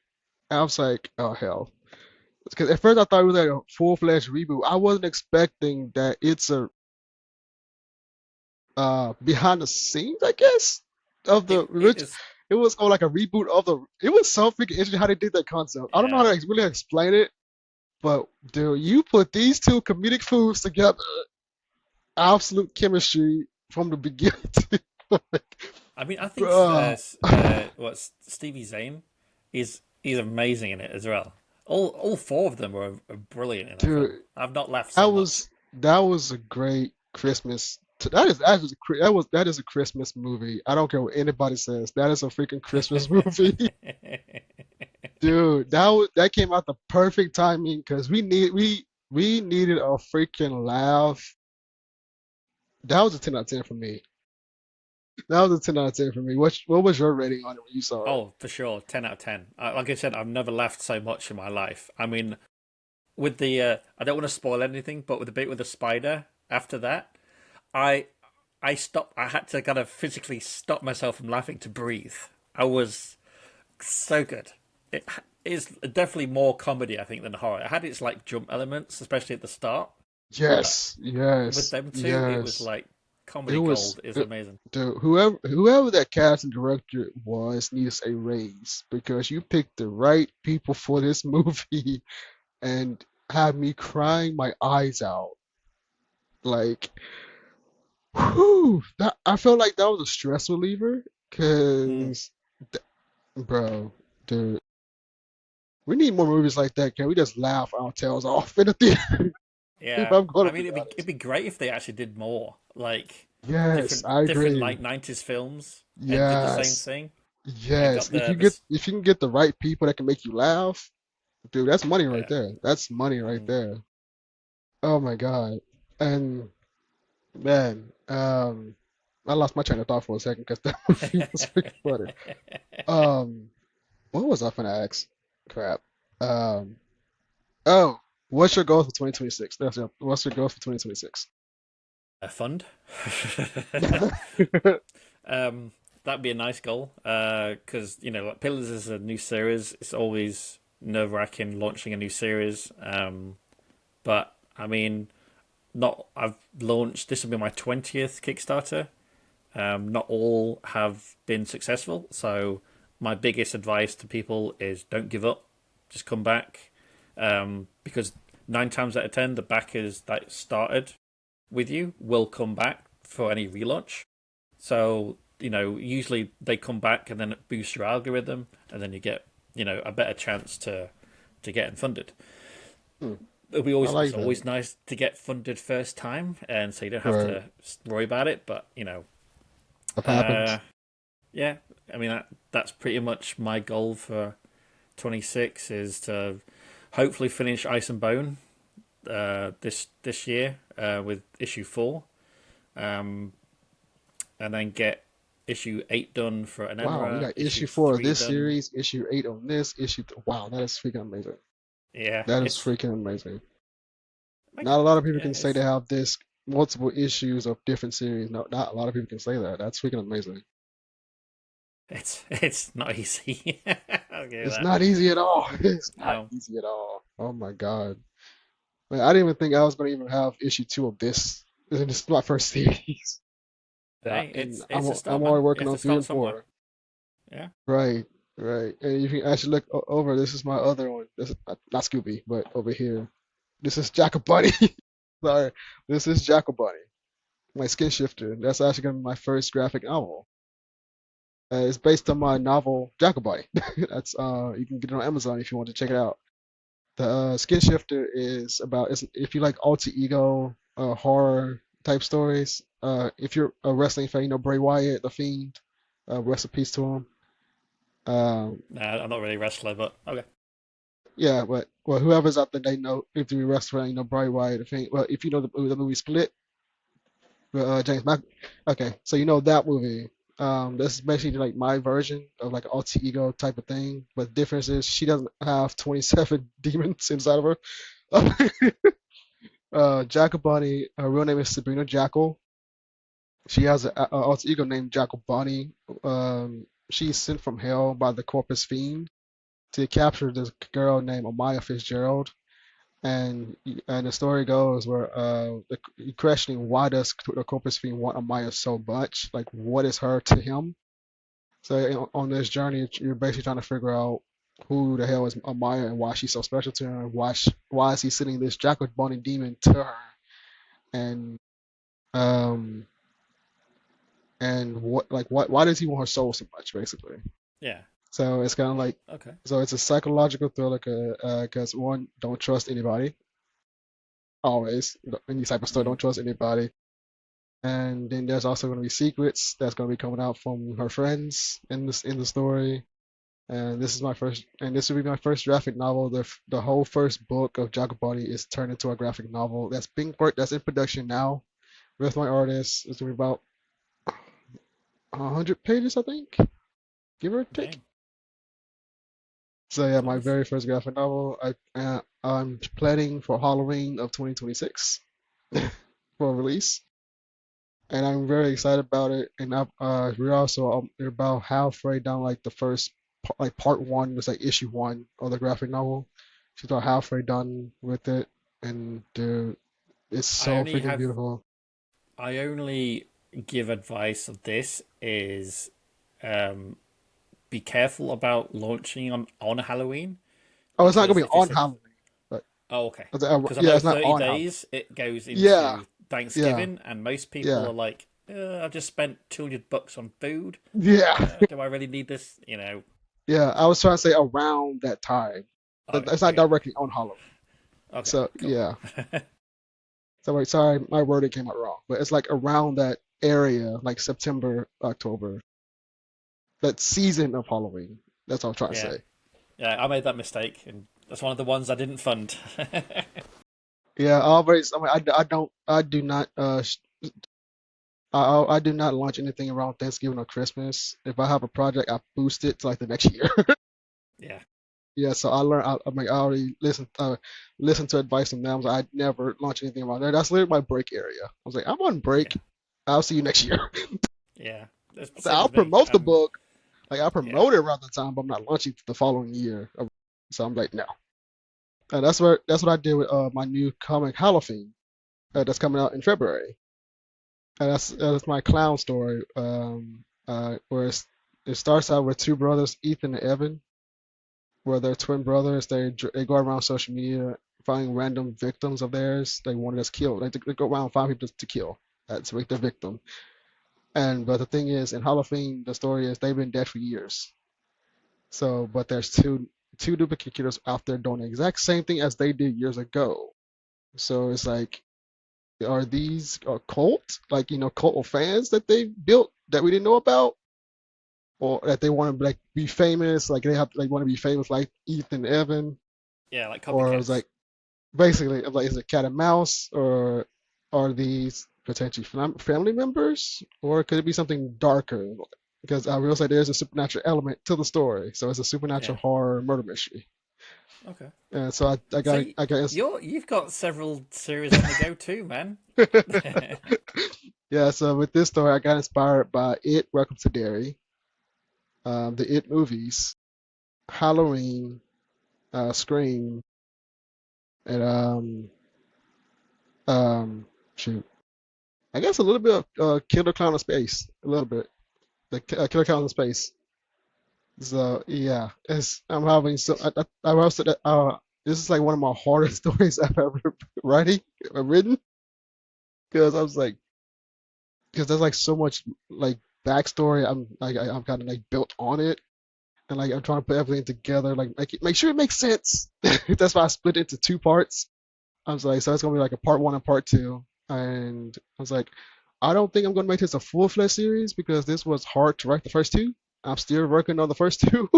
I was like, oh hell. Because at first I thought it was like a full-fledged reboot. I wasn't expecting that it's a behind the scenes, I guess, of the
It
rich.
is.
It was like a reboot of the. It was so freaking interesting how they did that concept. I don't know how
Yeah.
to really explain it, but dude, you put these two comedic fools together, absolute chemistry from the beginning. Like,
I mean, I think
bro,
what's Stevie Zane is amazing in it as well. All four of them are brilliant in that film.
dude,
I've not laughed
that
so much.
was that was a great Christmas. That is a Christmas movie. I don't care what anybody says. That is a freaking Christmas movie. Dude, that came out the perfect timing because we needed a freaking laugh. That was a 10 out of 10 for me. That was a 10 out of 10 for me. What was your rating on it when you saw it?
Oh, for sure, 10 out of 10. Like I said, I've never laughed so much in my life. I mean, with the I don't want to spoil anything, but with the bit with the spider after that, I I stopped. I had to kind of physically stop myself from laughing to breathe. I was so good. It is definitely more comedy, I think, than horror. It had its like jump elements, especially at the start. But
Yes,
with
yes,
them two, it was
yes.
like
It
comedy
was
gold. Is
it,
amazing.
dude, whoever that casting director was needs a raise because you picked the right people for this movie and had me crying my eyes out. Like, whew, that I felt like that was a stress reliever
Mm.
because, bro, dude, we need more movies like that. Can we just laugh our tails off in the theater? If
Yeah,
I'm gonna
I
be
mean, it'd
honest.
be great if they actually did more, like
Yes, I
different
agree.
like '90s films, and did the same
Yes,
thing, and
yes.
got the.
If you can get the right people that can make you laugh, dude, that's money right
Yeah.
there. That's money right
Mm.
there. Oh my God. And man, I lost my train of thought for a second because that movie was freaking funny. Um, what was I gonna ask? Crap. Um, oh, what's your goal for 2026? What's your goal for 2026?
fund. That'd be a nice goal. Because like Pillars is a new series. It's always nerve-wracking launching a new series. But I mean, not I've launched. This will be my 20th Kickstarter. Not all have been successful. So my biggest advice to people is don't give up. Just come back. Because 9 times out of 10, the backers that started with you will come back for any relaunch. So, usually they come back and then it boosts your algorithm and then you get, a better chance to get funded.
Hmm. I
It's
like that.
always nice to get funded first time and so you don't have
Right.
to worry about it. But,
Stuff happens.
uh, yeah, I mean, that's pretty much my goal for 26 is to hopefully finish Ice and Bone this year with issue 4, and then get issue 8 done for
Wow, you
Anemra,
got
issue
issue 4 of
3
this
done.
series, issue 8 on this, wow, that is freaking amazing.
Yeah,
That is freaking amazing.
like
Not a lot of people
yeah,
can say they have this multiple issues of different series. No, not a lot of people can say that. That's freaking amazing.
it's not easy. I'll give you
It's
that.
not easy at all. It's not
No,
easy at all. Oh my God. Man, I didn't even think I was going to even have issue 2 of this. This is my first series. Yeah,
hey,
and
it's a
I'm
start,
already
man. You
working
have
on
to
3
start
and
somewhere.
4.
Yeah.
Right, right. And you can actually look over. This is my other one. This is not Scooby, but over here. This is Bunny. Sorry, this is Bunny. My skin shifter. That's actually gonna be my first graphic novel. It's based on my novel Bunny. That's you can get it on Amazon if you want to check it out. The skin shifter is about if you like alter ego horror type stories. If you're a wrestling fan, Bray Wyatt, the Fiend. Rest in peace to him. Um,
No, I'm not really a wrestler, but okay.
Yeah, but well, whoever's out there, they know if the restaurant, Bray Wyatt, the thing. Well, if you know the movie Split, with James Mac. Okay, so you know that movie. This is basically like my version of like alter ego type of thing. But the difference is she doesn't have 27 demons inside of her. Jacobani, her real name is Sabrina Jackal. She has an alter ego named Jacobani. She's sent from hell by the Corpus Fiend to capture this girl named Amaya Fitzgerald. And the story goes where you're questioning why does the Corpus Fiend want Amaya so much? Like, what is her to him? So on this journey, you're basically trying to figure out who the hell is Amaya and why she's so special to him. Why is he sending this Jackal Bonnie demon to her? And um and what why does he want her soul so much, basically?
Yeah.
So it's kind of like
Okay.
so it's a psychological thriller because one, don't trust anybody. Always, any type of story,
Mm.
don't trust anybody. And then there's also going to be secrets that's going to be coming out from her friends in the story. And this will be my first graphic novel. The whole first book of Jacobody is turned into a graphic novel that's in production now with my artist. It's going to be about 100 pages, I think, give or take.
Dang.
So yeah, my
Nice.
very first graphic novel. I'm planning for Halloween of 2026 for release. And I'm very excited about it. And we're also about halfway down like the first like part one was like issue one of the graphic novel. She's about halfway done with it, and dude, it's
I
so
only
freaking
have
beautiful.
I only give advice of this is um, be careful about launching on Halloween
Oh, it's not gonna
because
be
if it's
on
a
Halloween, but
okay, because I
yeah,
know
it's not
30
on Halloween.
days it goes
Yeah,
into
yeah,
Thanksgiving and most people
yeah,
are like, I just spent $200 on food.
yeah,
Do I really need this?
yeah. I was trying to say around that time, but
Okay,
it's not
okay,
directly on Halloween.
okay,
So
cool.
yeah. So wait, sorry, my wording came out wrong, but it's like around that area, like September, October, that season of Halloween. That's what I'm trying to
Yeah,
say.
yeah, I made that mistake and that's one of the ones I didn't fund.
Yeah, always. I mean, I don't, I do not, I do not launch anything around Thanksgiving or Christmas. If I have a project, I boost it to like the next year.
Yeah,
yeah. So I learned. I mean, I already listened to advice from them. I was like, I'd never launch anything around there. That's literally my break area. I was like, I'm on break.
Yeah,
I'll see you next year.
yeah. That's the
So
same
I'll
as me.
promote the book. Like I'll
Yeah,
promote it around the time, but I'm not launching the following year. So I'm like, no. And that's what I did with my new comic Halloween that's coming out in February. And that's my clown story. Where it starts out with two brothers, Ethan and Evan, where they're twin brothers. They go around social media finding random victims of theirs. They wanted us killed. They go around and find people to kill. That's make the victim. And but the thing is, in Halloween, the story is they've been dead for years. So, but there's two duplicate killers out there doing the exact same thing as they did years ago. So it's like, are these a cult? Like, cult of fans that they built that we didn't know about? Or that they want to like be famous, like they want to be famous like Ethan Evan,
yeah, like
or it's
copycats.
like basically like is it cat and mouse, or are these potentially family members, or could it be something darker? Because I will say there's a supernatural element to the story, so it's a
Yeah.
supernatural horror murder mystery.
Okay.
And so I
So
got I got
you've got several series on the go too, man.
yeah. So with this story, I got inspired by It, Welcome to Derry, the It movies, Halloween, Scream, and um shoot, I guess a little bit of Killer Clown in Space, a little bit the Killer Clown in Space. So yeah, I'm having so I was this is like one of my hardest stories I've ever writing written, because I was like, because there's like so much like backstory. I'm kind of like built on it, and like I'm trying to put everything together, like make sure it makes sense. That's why I split it into two parts. I was like, so it's gonna be like a part one and part two. And I was like, I don't think I'm gonna make this a full-fledged series because this was hard to write the first two. I'm still working on the first two.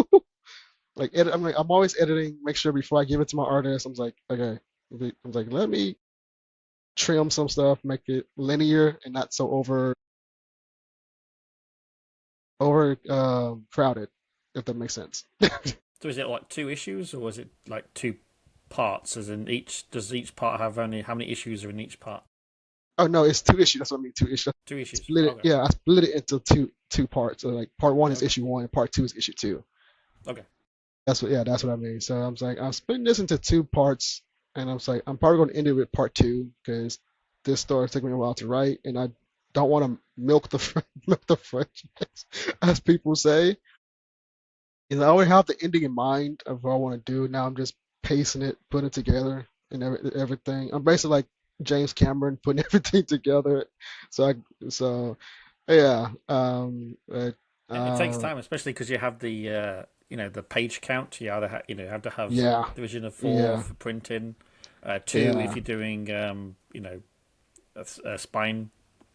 Like I'm always editing, make sure before I give it to my artist. I'm like, okay. I'm like, let me trim some stuff, make it linear and not so over crowded, if that makes sense.
So is it like two issues, or is it like two parts? As in each does each part have only how many issues are in each part?
Oh no, it's two issues. That's what I mean, two issues.
Two issues.
Split it.
Okay.
Yeah, I split it into two parts. So like part one is
Okay.
issue one, and part two is issue two.
Okay.
That's what I mean. So I was like, I'm splitting this into two parts, and I was like, I'm probably going to end it with part two because this story took me a while to write, and I don't want to milk the milk the franchise, as people say. And I already have the ending in mind of what I want to do. Now I'm just pacing it, putting it together, and everything. I'm basically like James Cameron putting everything together. So so yeah.
Yeah, it takes
Uh,
time, especially because you have the the page count. You either have to have
yeah,
division of four
yeah,
for printing, two if
yeah,
you're doing spine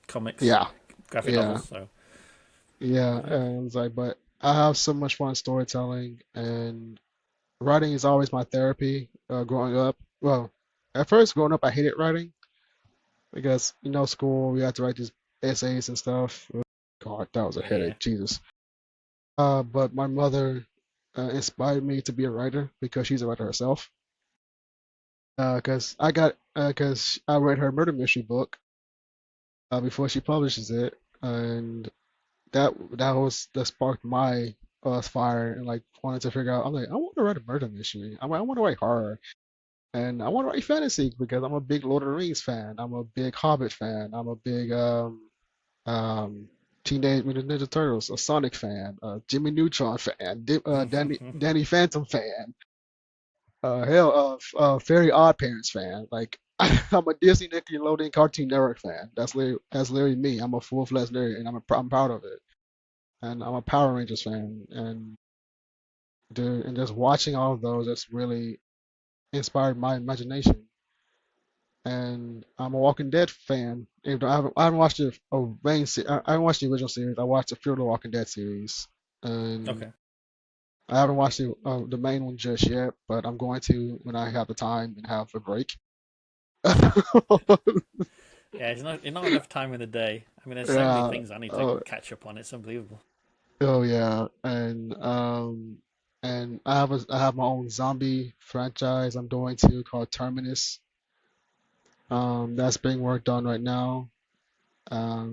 comics,
yeah,
graphic
yeah.
novels. So
Yeah,
yeah,
and it's like, but I have so much fun storytelling, and writing is always my therapy. Growing up, well, at first growing up, I hated writing because school we had to write these essays and stuff. God, that was a
yeah,
headache, Jesus. But my mother inspired me to be a writer because she's a writer herself. Because I read her murder mystery book before she publishes it, and that sparked my fire and like wanted to figure out. I'm like, I want to write a murder mystery. I want to write horror, and I want to write fantasy because I'm a big Lord of the Rings fan. I'm a big Hobbit fan. I'm a big um Teenage Mutant Ninja Turtles, a Sonic fan, Jimmy Neutron fan, Danny Phantom fan. Hell, Very Odd Parents fan. Like I'm a Disney Nickelodeon Cartoon Network fan. That's literally me. I'm a full-fledged nerd, and I'm proud of it. And I'm a Power Rangers fan, and dude, and just watching all of those, that's really inspired my imagination. And I'm a Walking Dead fan. Even though I haven't watched I haven't watched the original series. I watched the Fear of the Walking Dead series, and
okay.
I haven't watched the main one just yet. But I'm going to when I have the time and have a break.
Yeah, it's not enough time in the day. I mean, there's so many
Yeah.
things I need to
Oh,
catch up on. It's unbelievable.
oh yeah. And and I have my own zombie franchise I'm doing too called Terminus. That's being worked on right now.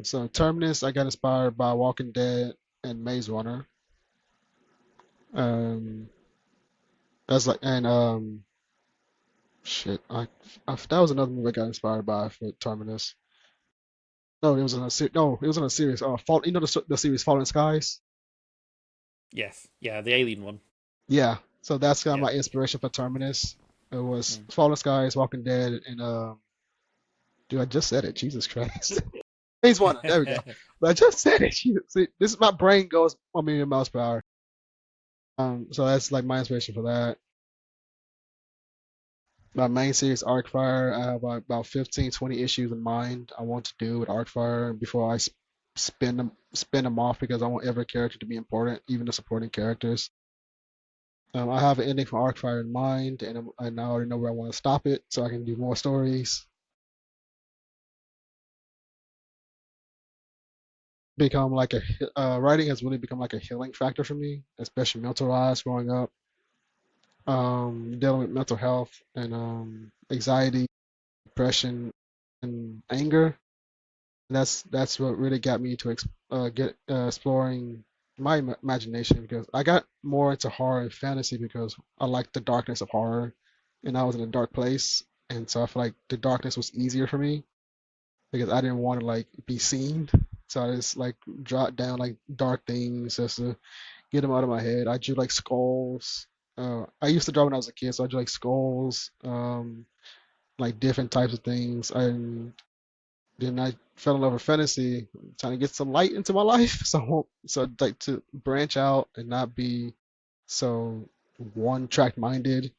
So Terminus, I got inspired by Walking Dead and Maze Runner. Um, that's like and shit, that was another movie I got inspired by for Terminus. No, it was in a no, it was in a series. Fall, you know the series Fallen Skies.
Yes, yeah, the alien one.
Yeah, so that's kind of
Yeah.
my inspiration for Terminus. It was
Mm.
Fallen Skies, Walking Dead, and dude, I just said it. Jesus Christ. Phase one. There we go. But I just said it. See, this is my brain goes 1 million miles per hour. So that's like my inspiration for that. My main series, Arcfire, I have about 15, 20 issues in mind I want to do with Arcfire before I spin them off because I want every character to be important, even the supporting characters. I have an ending for Arcfire in mind, and I already know where I want to stop it, so I can do more stories. Become like writing has really become like a healing factor for me, especially mental wise growing up. Dealing with mental health and anxiety, depression, and anger. That's what really got me to get exploring my imagination because I got more into horror and fantasy because I like the darkness of horror, and I was in a dark place, and so I feel like the darkness was easier for me because I didn't want to like be seen. So I just like jot down like dark things just to get them out of my head. I drew like skulls. I used to draw when I was a kid, so I drew like skulls, like different types of things. And then I fell in love with fantasy, trying to get some light into my life. So like to branch out and not be so one track minded.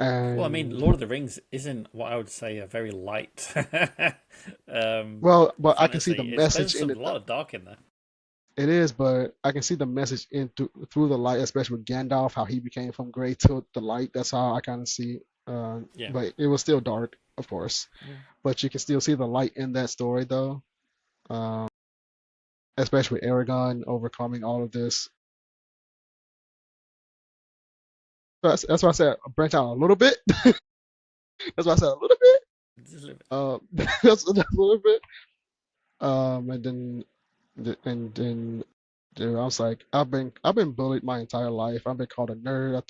Well, I mean,
And
Lord of the Rings isn't what I would say a very light
but I can see the
fantasy. It's
message
there's
in
some
it.
a lot of dark in there.
It is, but I can see the message through the light, especially with Gandalf, how he became from gray to the light. That's how I kind of see.
Yeah.
But it was still dark, of course.
Mm.
But you can still see the light in that story, though. Um, especially with Aragon overcoming all of this. That's why I said branch out a little bit. That's why I said a little bit.
Just a little bit.
That's a little bit. And then dude, I was like, I've been bullied my entire life. I've been called a nerd.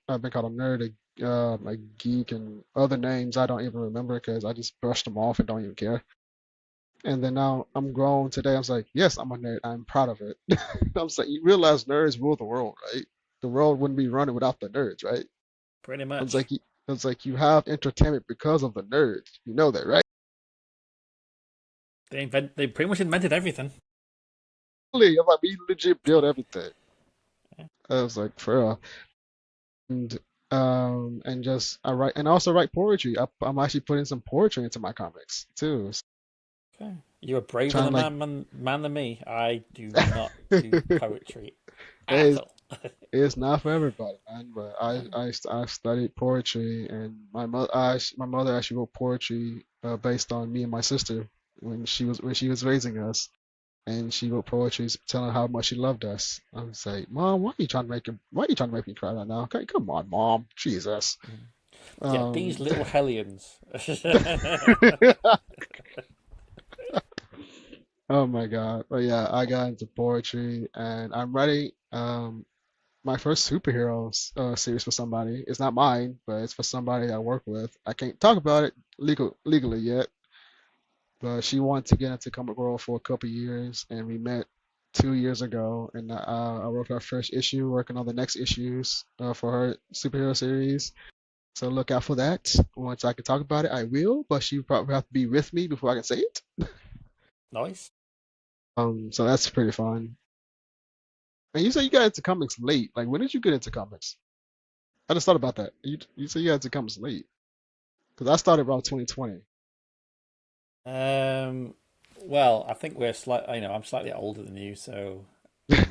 I've been called a nerd, a geek, and other names I don't even remember because I just brushed them off and don't even care. And then now I'm grown today. I was like, yes, I'm a nerd. I'm proud of it. I was like, you realize nerds rule the world, right? The world wouldn't be running without the nerds, right?
Pretty
I was
much.
like, you have entertainment because of the nerds. You know that, right?
They pretty much invented everything.
Really, I'm like, we legit build everything.
Yeah.
I was like, for real. And just I write and I also write poetry. I'm actually putting some poetry into my comics too.
Okay. You're a braver
Trying
than
to like,
man than me. I do not do poetry at
it's,
all.
it's not for everybody, man. But
No.
I studied poetry, and my mother actually wrote poetry based on me and my sister when she was raising us, and she wrote poetry telling how much she loved us. I was like, Mom, why are you trying to make me cry right now? Okay, come on, Mom, Jesus.
Yeah, these
Um,
little hellions.
Oh my God. But yeah, I got into poetry and I'm writing my first superhero series for somebody. It's not mine, but it's for somebody I work with. I can't talk about it legally yet, but she wanted to get into comic world for a couple years and we met 2 years ago and I wrote her first issue, working on the next issues for her superhero series. So look out for that. Once I can talk about it, I will, but she probably have to be with me before I can say it.
Nice.
So that's pretty fun. And you say you got into comics late. Like, when did you get into comics? I just thought about that. You say you got into comics late. Because I started around 2020.
Um, well, I think we're slightly. I'm slightly older than you, so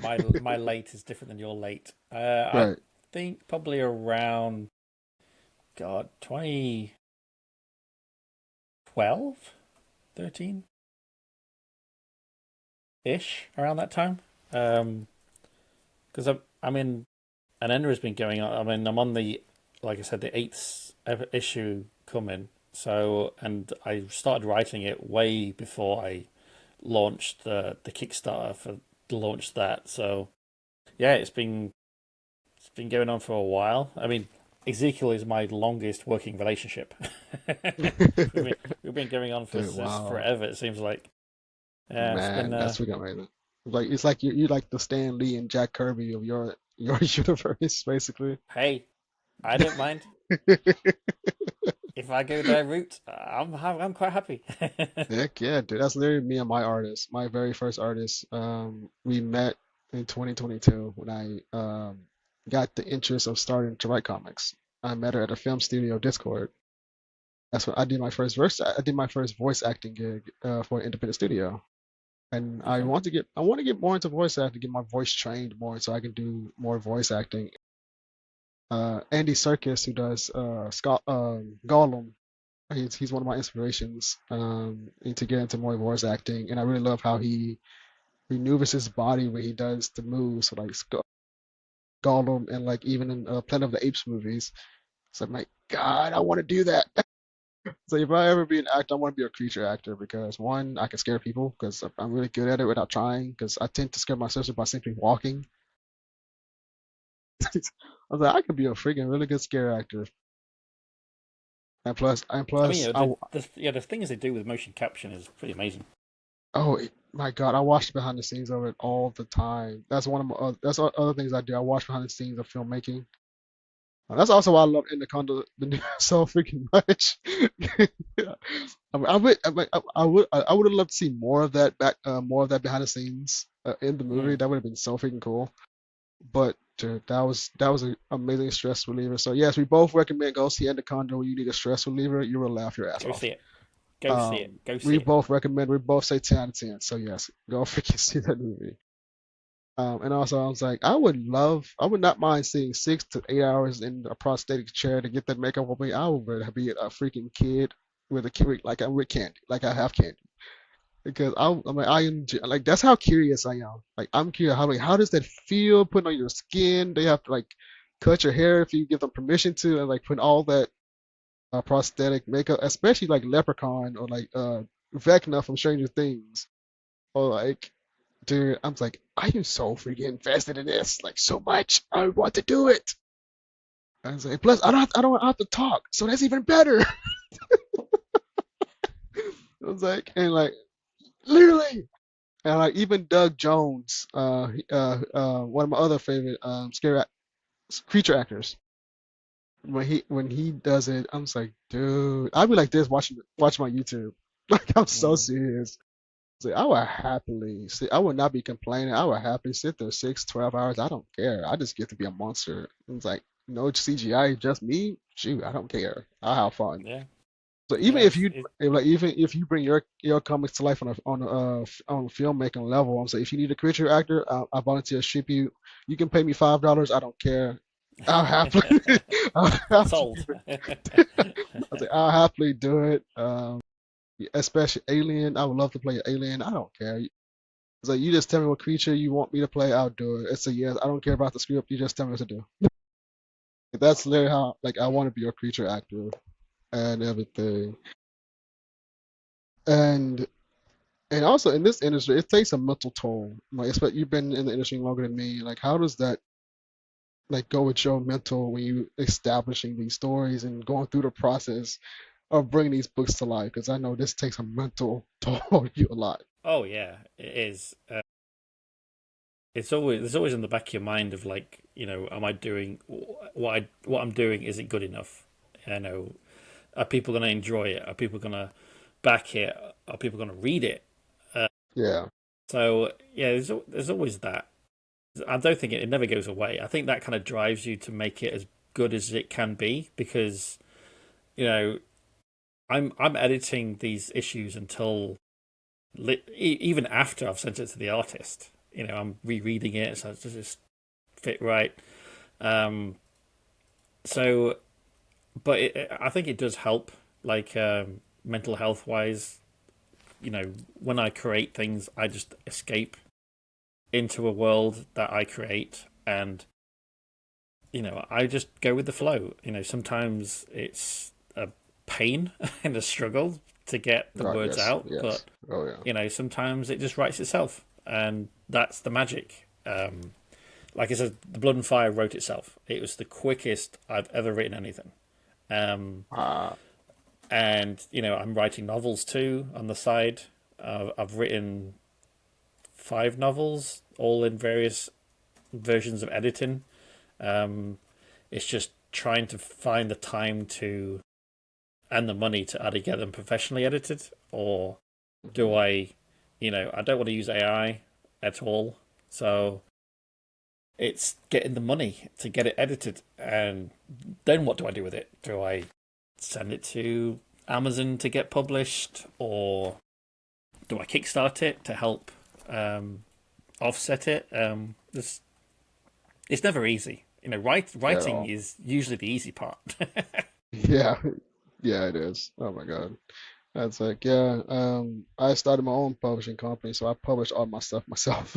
my late is different than your late. I
Right.
think probably around God 2012, 13 ish around that time. Because I'm in. And Enra's been going on. I mean, I'm on the, like I said, the eighth issue coming. So, and I started writing it way before I launched the Kickstarter for to launch that. So, yeah, it's been going on for a while. I mean, Ezekiel is my longest working relationship. we've been we've been going on for
Dude,
just
wow.
forever. It seems like. Yeah, it's been.
Man, that's freaking amazing. Like it's like you like the Stan Lee and Jack Kirby of your universe, basically.
Hey, I don't mind if I go their route. I'm quite happy.
Heck yeah, dude. That's literally me and my artist, my very first artist. We met in 2022 when I got the interest of starting to write comics. I met her at a film studio Discord. That's when I did my first verse. I did my first voice acting gig for an independent studio. And
Okay.
I want to get more into voice acting, get my voice trained more so I can do more voice acting. Andy Serkis, who does Gollum, he's one of my inspirations and to get into more voice acting. And I really love how he maneuvers his body when he does the moves, so like Gollum and like even in Planet of the Apes movies. So I'm like, God, I want to do that. So if I ever be an actor, I want to be a creature actor because one, I can scare people because I'm really good at it without trying. Because I tend to scare my sister by simply walking. I was like, I could be a freaking really good scare actor. And
I mean,
plus,
the things they do with motion caption is pretty amazing.
oh my God, I watch behind the scenes of it all the time. That's one of my other things I do. I watch behind the scenes of filmmaking. That's also why I love Anaconda the new so freaking much. Yeah. I would have loved to see more of that more of that behind the scenes in the movie.
Mm.
That would have been so freaking cool. But dude, that was an amazing stress reliever. So yes, we both recommend go see Anaconda when you need a stress reliever. You will laugh your ass
Go
off.
see it. Go see it. Go see
We
it.
both recommend. We both say 10 out of 10. So yes, go freaking see that movie. And also, I was like, I would not mind seeing 6 to 8 hours in a prosthetic chair to get that makeup on me. I would rather be a freaking kid with a kid, like I'm with candy, like I have candy. Because I mean, I enjoy, like that's how curious I am. Like I'm curious how does that feel putting on your skin? They have to like cut your hair if you give them permission to, and like put all that prosthetic makeup, especially like Leprechaun or like Vecna from Stranger Things, or like dude, I'm like, I am so freaking invested in this, like so much. I want to do it. I was like, plus I don't have to talk, so that's even better. I was like, and like literally, and like even Doug Jones, one of my other favorite creature actors, when he does it, I'm just like, dude, I'd be like this watch my YouTube, like I'm so
Mm.
serious. See, I would happily sit. I would not be complaining. I would happily sit there 6, 12 hours. I don't care. I just get to be a monster. It's like no CGI, just me. Shoot, I don't care. I'll have fun.
Yeah.
So even
Yeah.
if you like, even if you bring your comics to life on a filmmaking level, I'm saying if you need a creature actor, I volunteer to ship you. You can pay me $5. I don't care. I'll happily, I'll happily
Sold.
do it. I say I'll happily do it. Especially Alien. I would love to play an Alien. I don't care. It's like you just tell me what creature you want me to play, I'll do it. It's a yes. I don't care about the script. You just tell me what to do. That's literally how like I want to be a creature actor and everything. And and also in this industry, it takes a mental toll. Like, you've been in the industry longer than me. Like, how does that like go with your mental when you establishing these stories and going through the process of bringing these books to life? Because I know this takes a mental toll on you a lot.
Oh yeah, it is. It's always there's always in the back of your mind of like, am I doing what I'm doing? Is it good enough? You know, are people going to enjoy it? Are people going to back it? Are people going to read it?
Yeah.
So yeah, there's always that. I don't think it never goes away. I think that kind of drives you to make it as good as it can be because you know I'm editing these issues until even after I've sent it to the artist. I'm rereading it, so does this fit right? Um, so, but I think it does help, like mental health wise. When I create things, I just escape into a world that I create, and I just go with the flow. Sometimes it's a pain and a struggle to get the
God,
words
yes,
out,
yes.
but
Oh yeah.
sometimes it just writes itself, and that's the magic. Like I said, the Blood and Fire wrote itself. It was the quickest I've ever written anything. Um,
Ah,
and I'm writing novels too on the side. I've written 5 novels, all in various versions of editing. Um, it's just trying to find the time to and the money to either get them professionally edited, or do
mhm.
I don't want to use AI at all. So it's getting the money to get it edited, and then what do I do with it? Do I send it to Amazon to get published, or do I kickstart it to help um, offset it? It's never easy.
At
Writing
all.
is usually the easy part.
Yeah, yeah, it is. Oh my God. That's like, yeah. I started my own publishing company, so I publish all my stuff myself.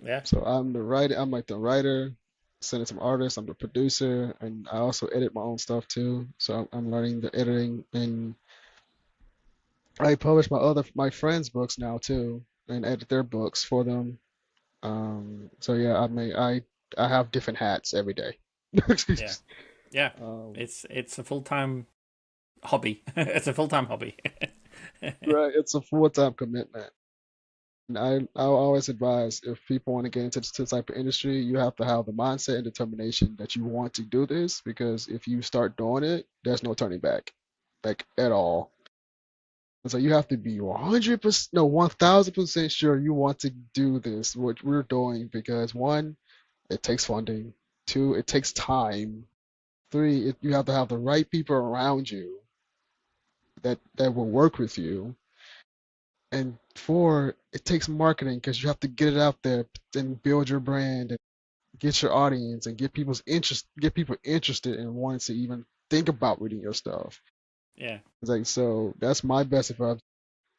Yeah,
So I'm the writer. I'm like the writer, send it to artists. I'm the producer, and I also edit my own stuff too. So I'm learning the editing, and I publish my friends' books now too, and edit their books for them. So yeah, I have different hats every day.
yeah, yeah.
Um,
It's a full time hobby. It's a full time hobby.
right, it's a full-time commitment. And I always advise if people want to get into this type of industry, you have to have the mindset and determination that you want to do this because if you start doing it, there's no turning back, like at all. And so you have to be 100%, no, 1000% sure you want to do this, what we're doing, because one, it takes funding. Two, it takes time. Three, you have to have the right people around you that will work with you. And four, it takes marketing because you have to get it out there and build your brand and get your audience and get people interested and wanting to even think about reading your stuff.
Yeah.
It's like so that's my best advice.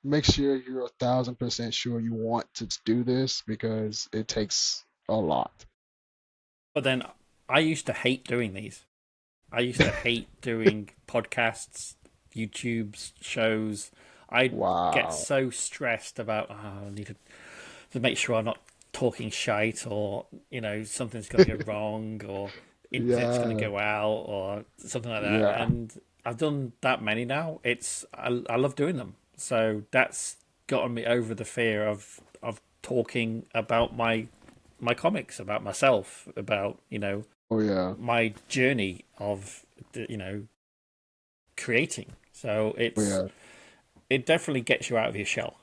Make sure you're 1000% sure you want to do this because it takes a lot.
But then I used to hate doing these. I used to hate doing podcasts, YouTube's shows. I get
Wow.
so stressed about I need to make sure I'm not talking shite, or something's going to go wrong, or internet's going to
Yeah,
go out, or something like that.
yeah.
And I've done that many now. I love doing them. So that's gotten me over the fear of talking about my comics, about myself, about
Oh yeah.
my journey of creating. So
Oh yeah.
it definitely gets you out of your shell.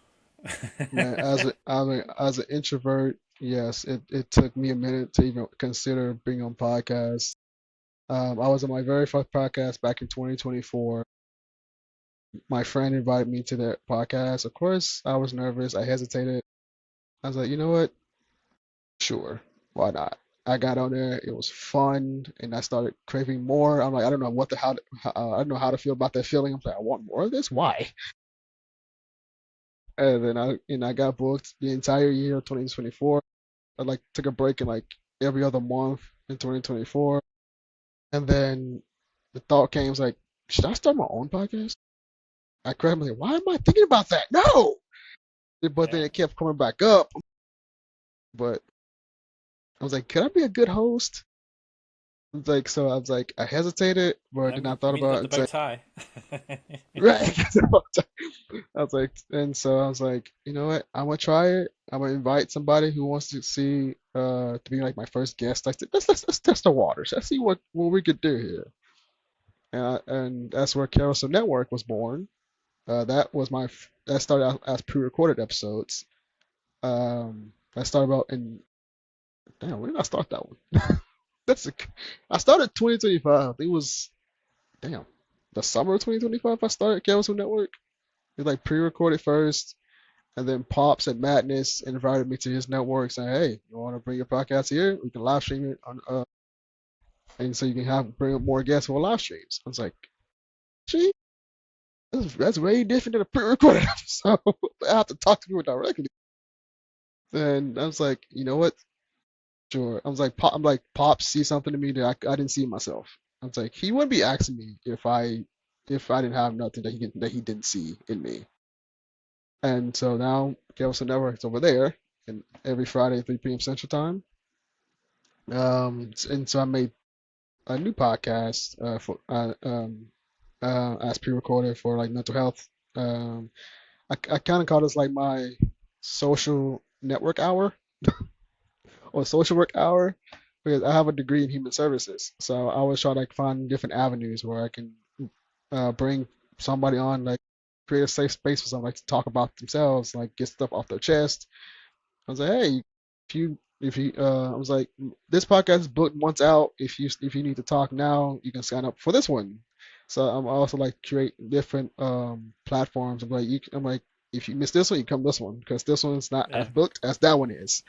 Man, as an introvert, yes, it took me a minute to even consider being on podcasts. I was on my very first podcast back in 2024. My friend invited me to that podcast. Of course, I was nervous. I hesitated. I was like, you know what? Sure, why not? I got on there. It was fun, and I started craving more. I'm like, I don't know what the how I don't know how to feel about that feeling. I'm like, I want more of this. Why? And then I got booked the entire year of 2024. I like took a break in like every other month in 2024, and then the thought came was like, should I start my own podcast? I grabbed my like, why am I thinking about that? No, but then
Yeah,
it kept coming back up. But I was like, could I be a good host? It's like so I was like I hesitated, but then I
you
thought
mean you got
about it
the
and
bow
said,
tie?
right. I was like, and so I was like, you know what? I'm gonna try it. I'm gonna invite somebody who wants to see to be like my first guest. Like let's test the waters. Let's see what we could do here. And that's where Carousel Network was born. That started out as pre-recorded episodes. I started out in damn. When did I start that one? That's a, I started 2025. I think it was damn the summer of 2025. I started Carousel Network. It like pre-recorded first, and then Pops and Madness invited me to his network, saying, "Hey, you want to bring your podcast here? We can live stream it on and so you can have bring up more guests for live streams." I was like, "Gee, that's way different than a pre-recorded episode. I have to talk to people directly." And I was like, "You know what? sure. I'm like, Pops see something in me that I didn't see in myself. I was like, he wouldn't be asking me if I didn't have nothing that he didn't see in me. And so now Kelson Network's over there, and every Friday at 3 p.m. Central Time. And so I made a new podcast as pre-recorded for like mental health. Um, I kind of call this like my social network hour or social work hour because I have a degree in human services. So I always try to like find different avenues where I can bring somebody on, like create a safe space for someone like to talk about themselves, like get stuff off their chest. I was like, hey, I was like, this podcast is booked once out. If you need to talk now, you can sign up for this one. So I'm also like create different platforms. I'm like, if you miss this one, you come this one because this one's not as
Yeah.
booked as that one is.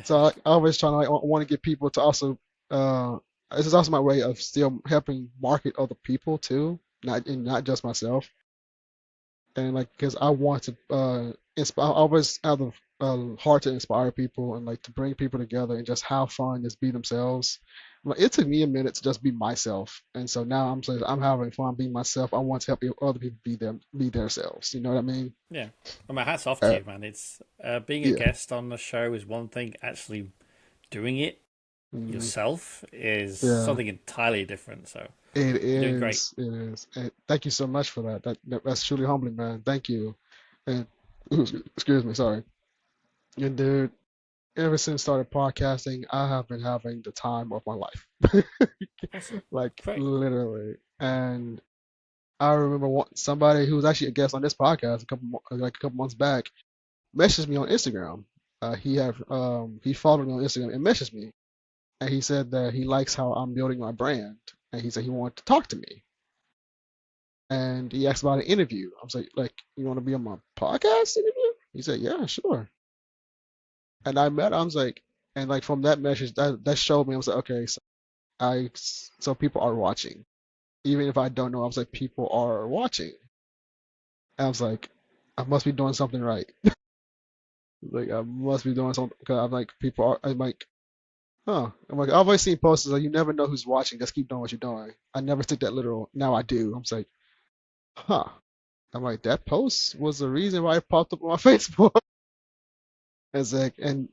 So I always try to like want to get people to also. Uh, this is also my way of still helping market other people too, not just myself. And like because I want to inspire. I always have a heart to inspire people and like to bring people together and just have fun, just be themselves. Like, it took me a minute to just be myself, and so now I'm saying I'm having fun being myself. I want to help other people be themselves. You know what I mean?
Yeah. Well, my hat's off to
Uh,
you, man. It's being a
yeah.
guest on the show is one thing. Actually doing it
Mhm.
yourself is
Yeah.
something entirely different. So
It
you're doing great.
is. It is. And thank you so much for that. That's truly humbling, man. Thank you. And excuse me, sorry. And dude, ever since started podcasting, I have been having the time of my life.
Awesome.
Like
Great.
literally. And I remember somebody who was actually a guest on this podcast like a couple months back messaged me on Instagram. He followed me on Instagram and messaged me, and he said that he likes how I'm building my brand, and he said he wanted to talk to me, and he asked about an interview. I was like, you want to be on my podcast interview? He said, yeah, sure. And I met. I was like, and like from that message, that showed me. I was like, okay, so people are watching, even if I don't know. I was like, people are watching. And I was like, I must be doing something right. Like I must be doing something because I'm like people are. I'm like, huh. I'm like I've always seen posters like you never know who's watching. Just keep doing what you're doing. I never took that literal. Now I do. I'm just like, huh. I'm like that post was the reason why it popped up on my Facebook. It's like and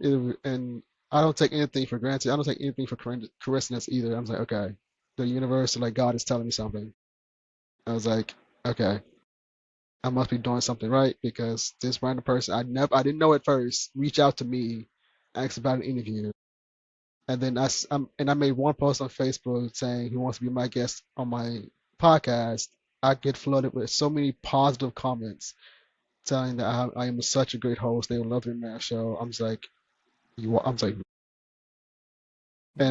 I don't take anything for granted. I don't take anything for coincidence either. I'm like, okay, the universe, like God is telling me something. I was like, okay, I must be doing something right because this random person I didn't know at first reached out to me, asked about an interview, and then I made one post on Facebook saying he wants to be my guest on my podcast. I get flooded with so many positive comments telling that I am such a great host. They would love to be on my show. I'm like, and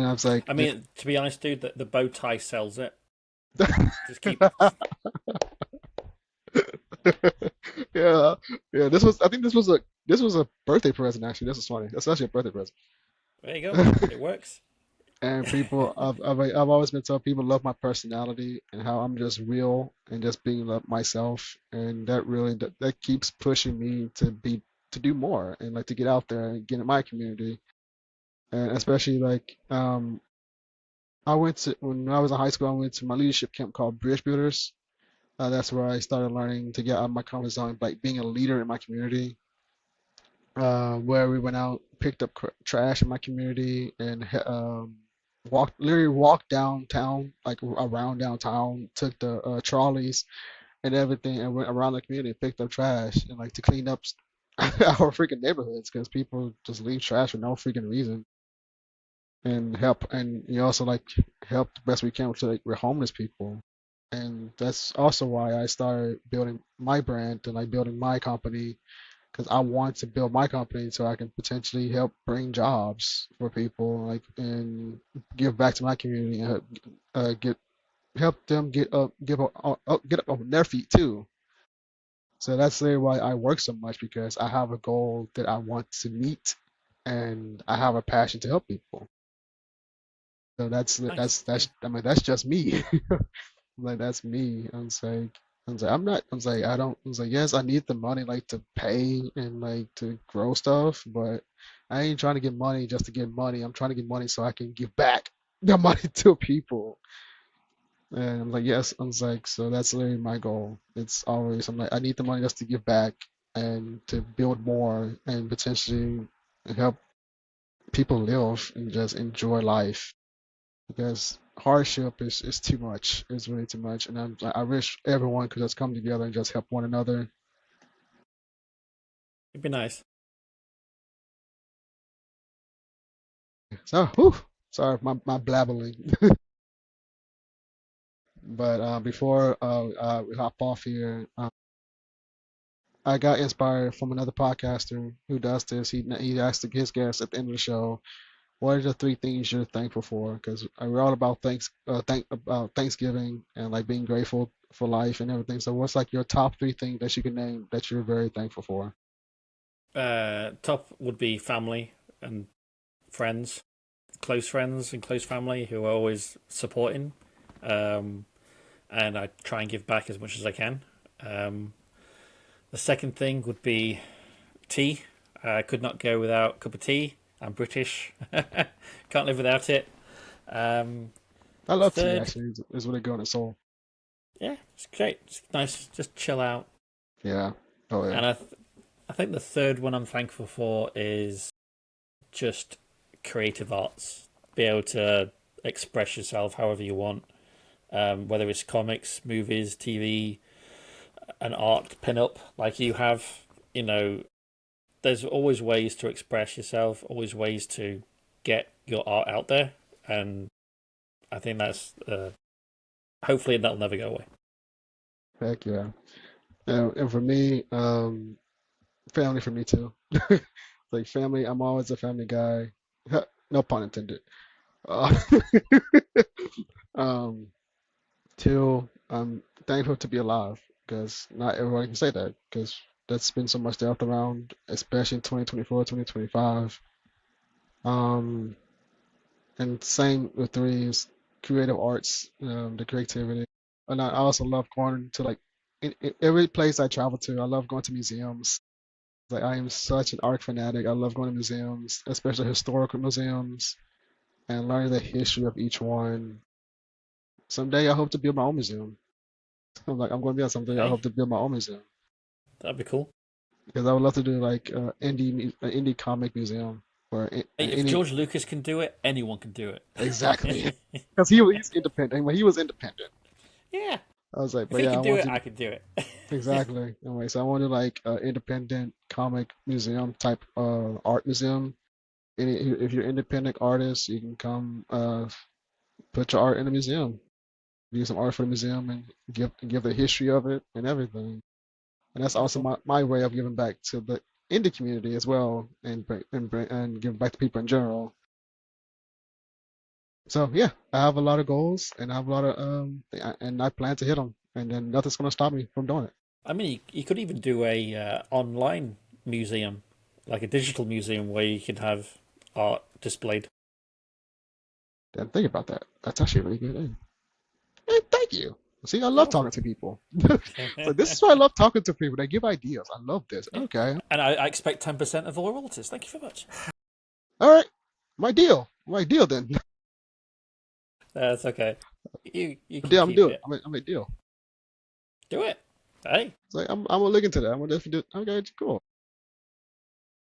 I was like,
I mean, to be honest, dude, the bow tie sells it. Just keep.
yeah, yeah. I think this was a birthday present actually. This is funny. That's actually a birthday present.
There you go. It works.
And people, I've always been told people love my personality and how I'm just real and just being myself, and that keeps pushing me to do more and like to get out there and get in my community, and especially like I went to when I was in high school, I went to my leadership camp called Bridge Builders. That's where I started learning to get out of my comfort zone, like being a leader in my community. Where we went out, picked up trash in my community, and literally walked downtown, like around downtown, took the trolleys and everything, and went around the community, picked up trash, and like to clean up our freaking neighborhoods because people just leave trash for no freaking reason, and help, and you also like help the best we can with homeless people. And that's also why I started building my brand and like building my company because I want to build my company so I can potentially help bring jobs for people, like and give back to my community and get help them get up on their feet too. So that's really why I work so much because I have a goal that I want to meet, and I have a passion to help people. So
Nice. Yeah.
I mean that's just me. Like that's me. I'm not. I'm like I don't. I was like yes, I need the money like to pay and like to grow stuff, but I ain't trying to get money just to get money. I'm trying to get money so I can give back the money to people. And I'm like, yes. I was like, so that's literally my goal. It's always, I'm like, I need the money just to give back and to build more and potentially help people live and just enjoy life. Because hardship is too much. It's really too much. And I wish everyone could just come together and just help one another.
It'd be nice.
So, whew, sorry for my blabbling. But before we hop off here, I got inspired from another podcaster who does this. He asked his guests at the end of the show, "What are the three things you're thankful for?" Because we're all about about Thanksgiving and like being grateful for life and everything. So, what's like your top three things that you can name that you're very thankful for?
Top would be family and friends, close friends and close family who are always supporting. Um, and I try and give back as much as I can. Um, the second thing would be tea. I could not go without a cup of tea. I'm British. Can't live without it. Um,
I love tea
third,
actually. Is really good on the soul.
yeah, it's great. It's nice. Just chill out.
Yeah. Oh yeah.
And I think the third one I'm thankful for is just creative arts. Be able to express yourself however you want, whether it's comics, movies, TV, an art pin-up like you have. You know, there's always ways to express yourself, always ways to get your art out there, and I think that's hopefully that'll never go away.
Heck yeah. And for me, family for me too. Like family, I'm always a family guy. No pun intended. Uh, um, Two, I'm thankful to be alive because not everyone can say that because there's been so much death around, especially in 2024, 2025. Um, and same with three is creative arts, the creativity. And I also love going to like in every place I travel to. I love going to museums. Like I am such an art fanatic. I love going to museums, especially historical museums, and learning the history of each one. Someday I hope to build my own museum. I'm going to be on something. I
Hey,
hope to build my own museum
that'd be cool.
because I would love to do like indie comic museum where
Hey, if
any
George Lucas can do it, anyone can do
exactly
it.
because he's independent. When he was independent,
Yeah,
I was like,
if
but
he
yeah, I
can do
want
it,
to
I can do it.
exactly. Anyway, so I want to like independent comic museum type art museum. If you're an independent artist, you can come put your art in a museum, do some art for the museum, and give the history of it and everything. And that's
That'd be
also
cool.
my way of giving back to the indie community as well, and giving back to people in general. So yeah, I have a lot of goals, and I have a lot of and I plan to hit them, and then nothing's gonna stop me from doing it.
I mean, you could even do a online museum, like a digital museum where you can have art displayed.
Then think about that. That's actually a really good thing. Hey, thank you. See, I
You're
love talking
welcome.
to people. So this is why I love talking to people. They give ideas. I love this.
Yeah.
Okay.
And I expect 10% of all royalties. Thank you very much.
All right. My deal. My deal then.
That's okay. You can
Deal. I'm
keep
doing.
it.
I'm a deal.
Do it. Hey.
It's like I'm gonna look into that. I'm gonna definitely do. Okay, cool.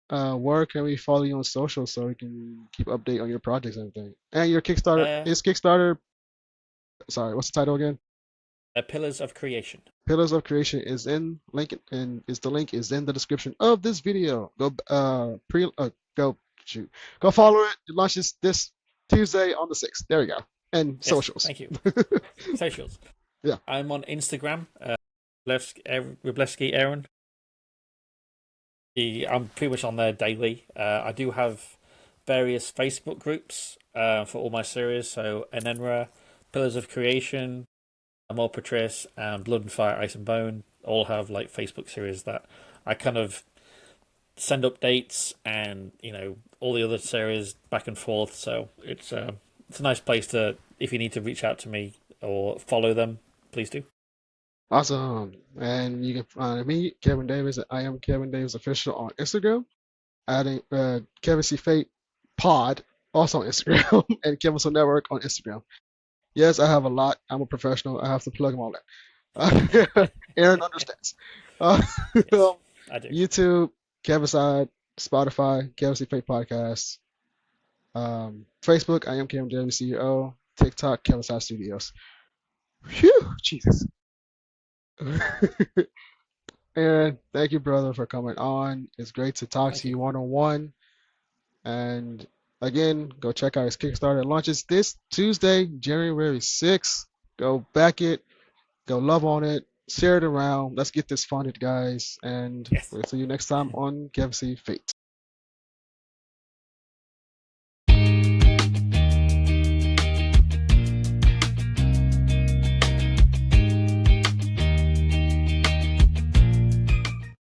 Where can we follow you on social so we can keep update on your projects and everything? And your Kickstarter
Uh,
is Kickstarter. Sorry, what's the title again?
Pillars of Creation.
Pillars of Creation is in link and is the link is in the description of this video. Go shoot go follow it. It launches this Tuesday on the 6th. There we go. And
Yes,
socials.
thank you. Socials.
Yeah.
I'm on Instagram, Wroblewski Aaron. I'm pretty much on there daily. I do have various Facebook groups for all my series. So Enenra, Pillars of Creation, Amor Patrice, and Blood and Fire, Ice and Bone all have like Facebook series that I kind of send updates and all the other series back and forth. So it's a nice place to if you need to reach out to me or follow them, please do.
Awesome. And you can find me, Kevin Davis, at I am Kevin Davis official on Instagram. adding Kevysie Fate Pod also on Instagram and Kevysie Network on Instagram. Yes, I have a lot. I'm a professional. I have to plug them all in. Aaron understands. Uh,
Yes, I do.
YouTube, Kevysie, Spotify, Kevysie Fate Podcast. Facebook, I am KMWCEO. TikTok, Kevysie Studios. Phew, Jesus. Aaron, thank you, brother, for coming on. It's great to talk
Thank
to
you.
you one on one. And again, go check out his Kickstarter. It launches this Tuesday, January 6th. Go back it, go love on it, share it around. Let's get this funded, guys. And
Yes.
we'll see you next time on Kevysie Fate.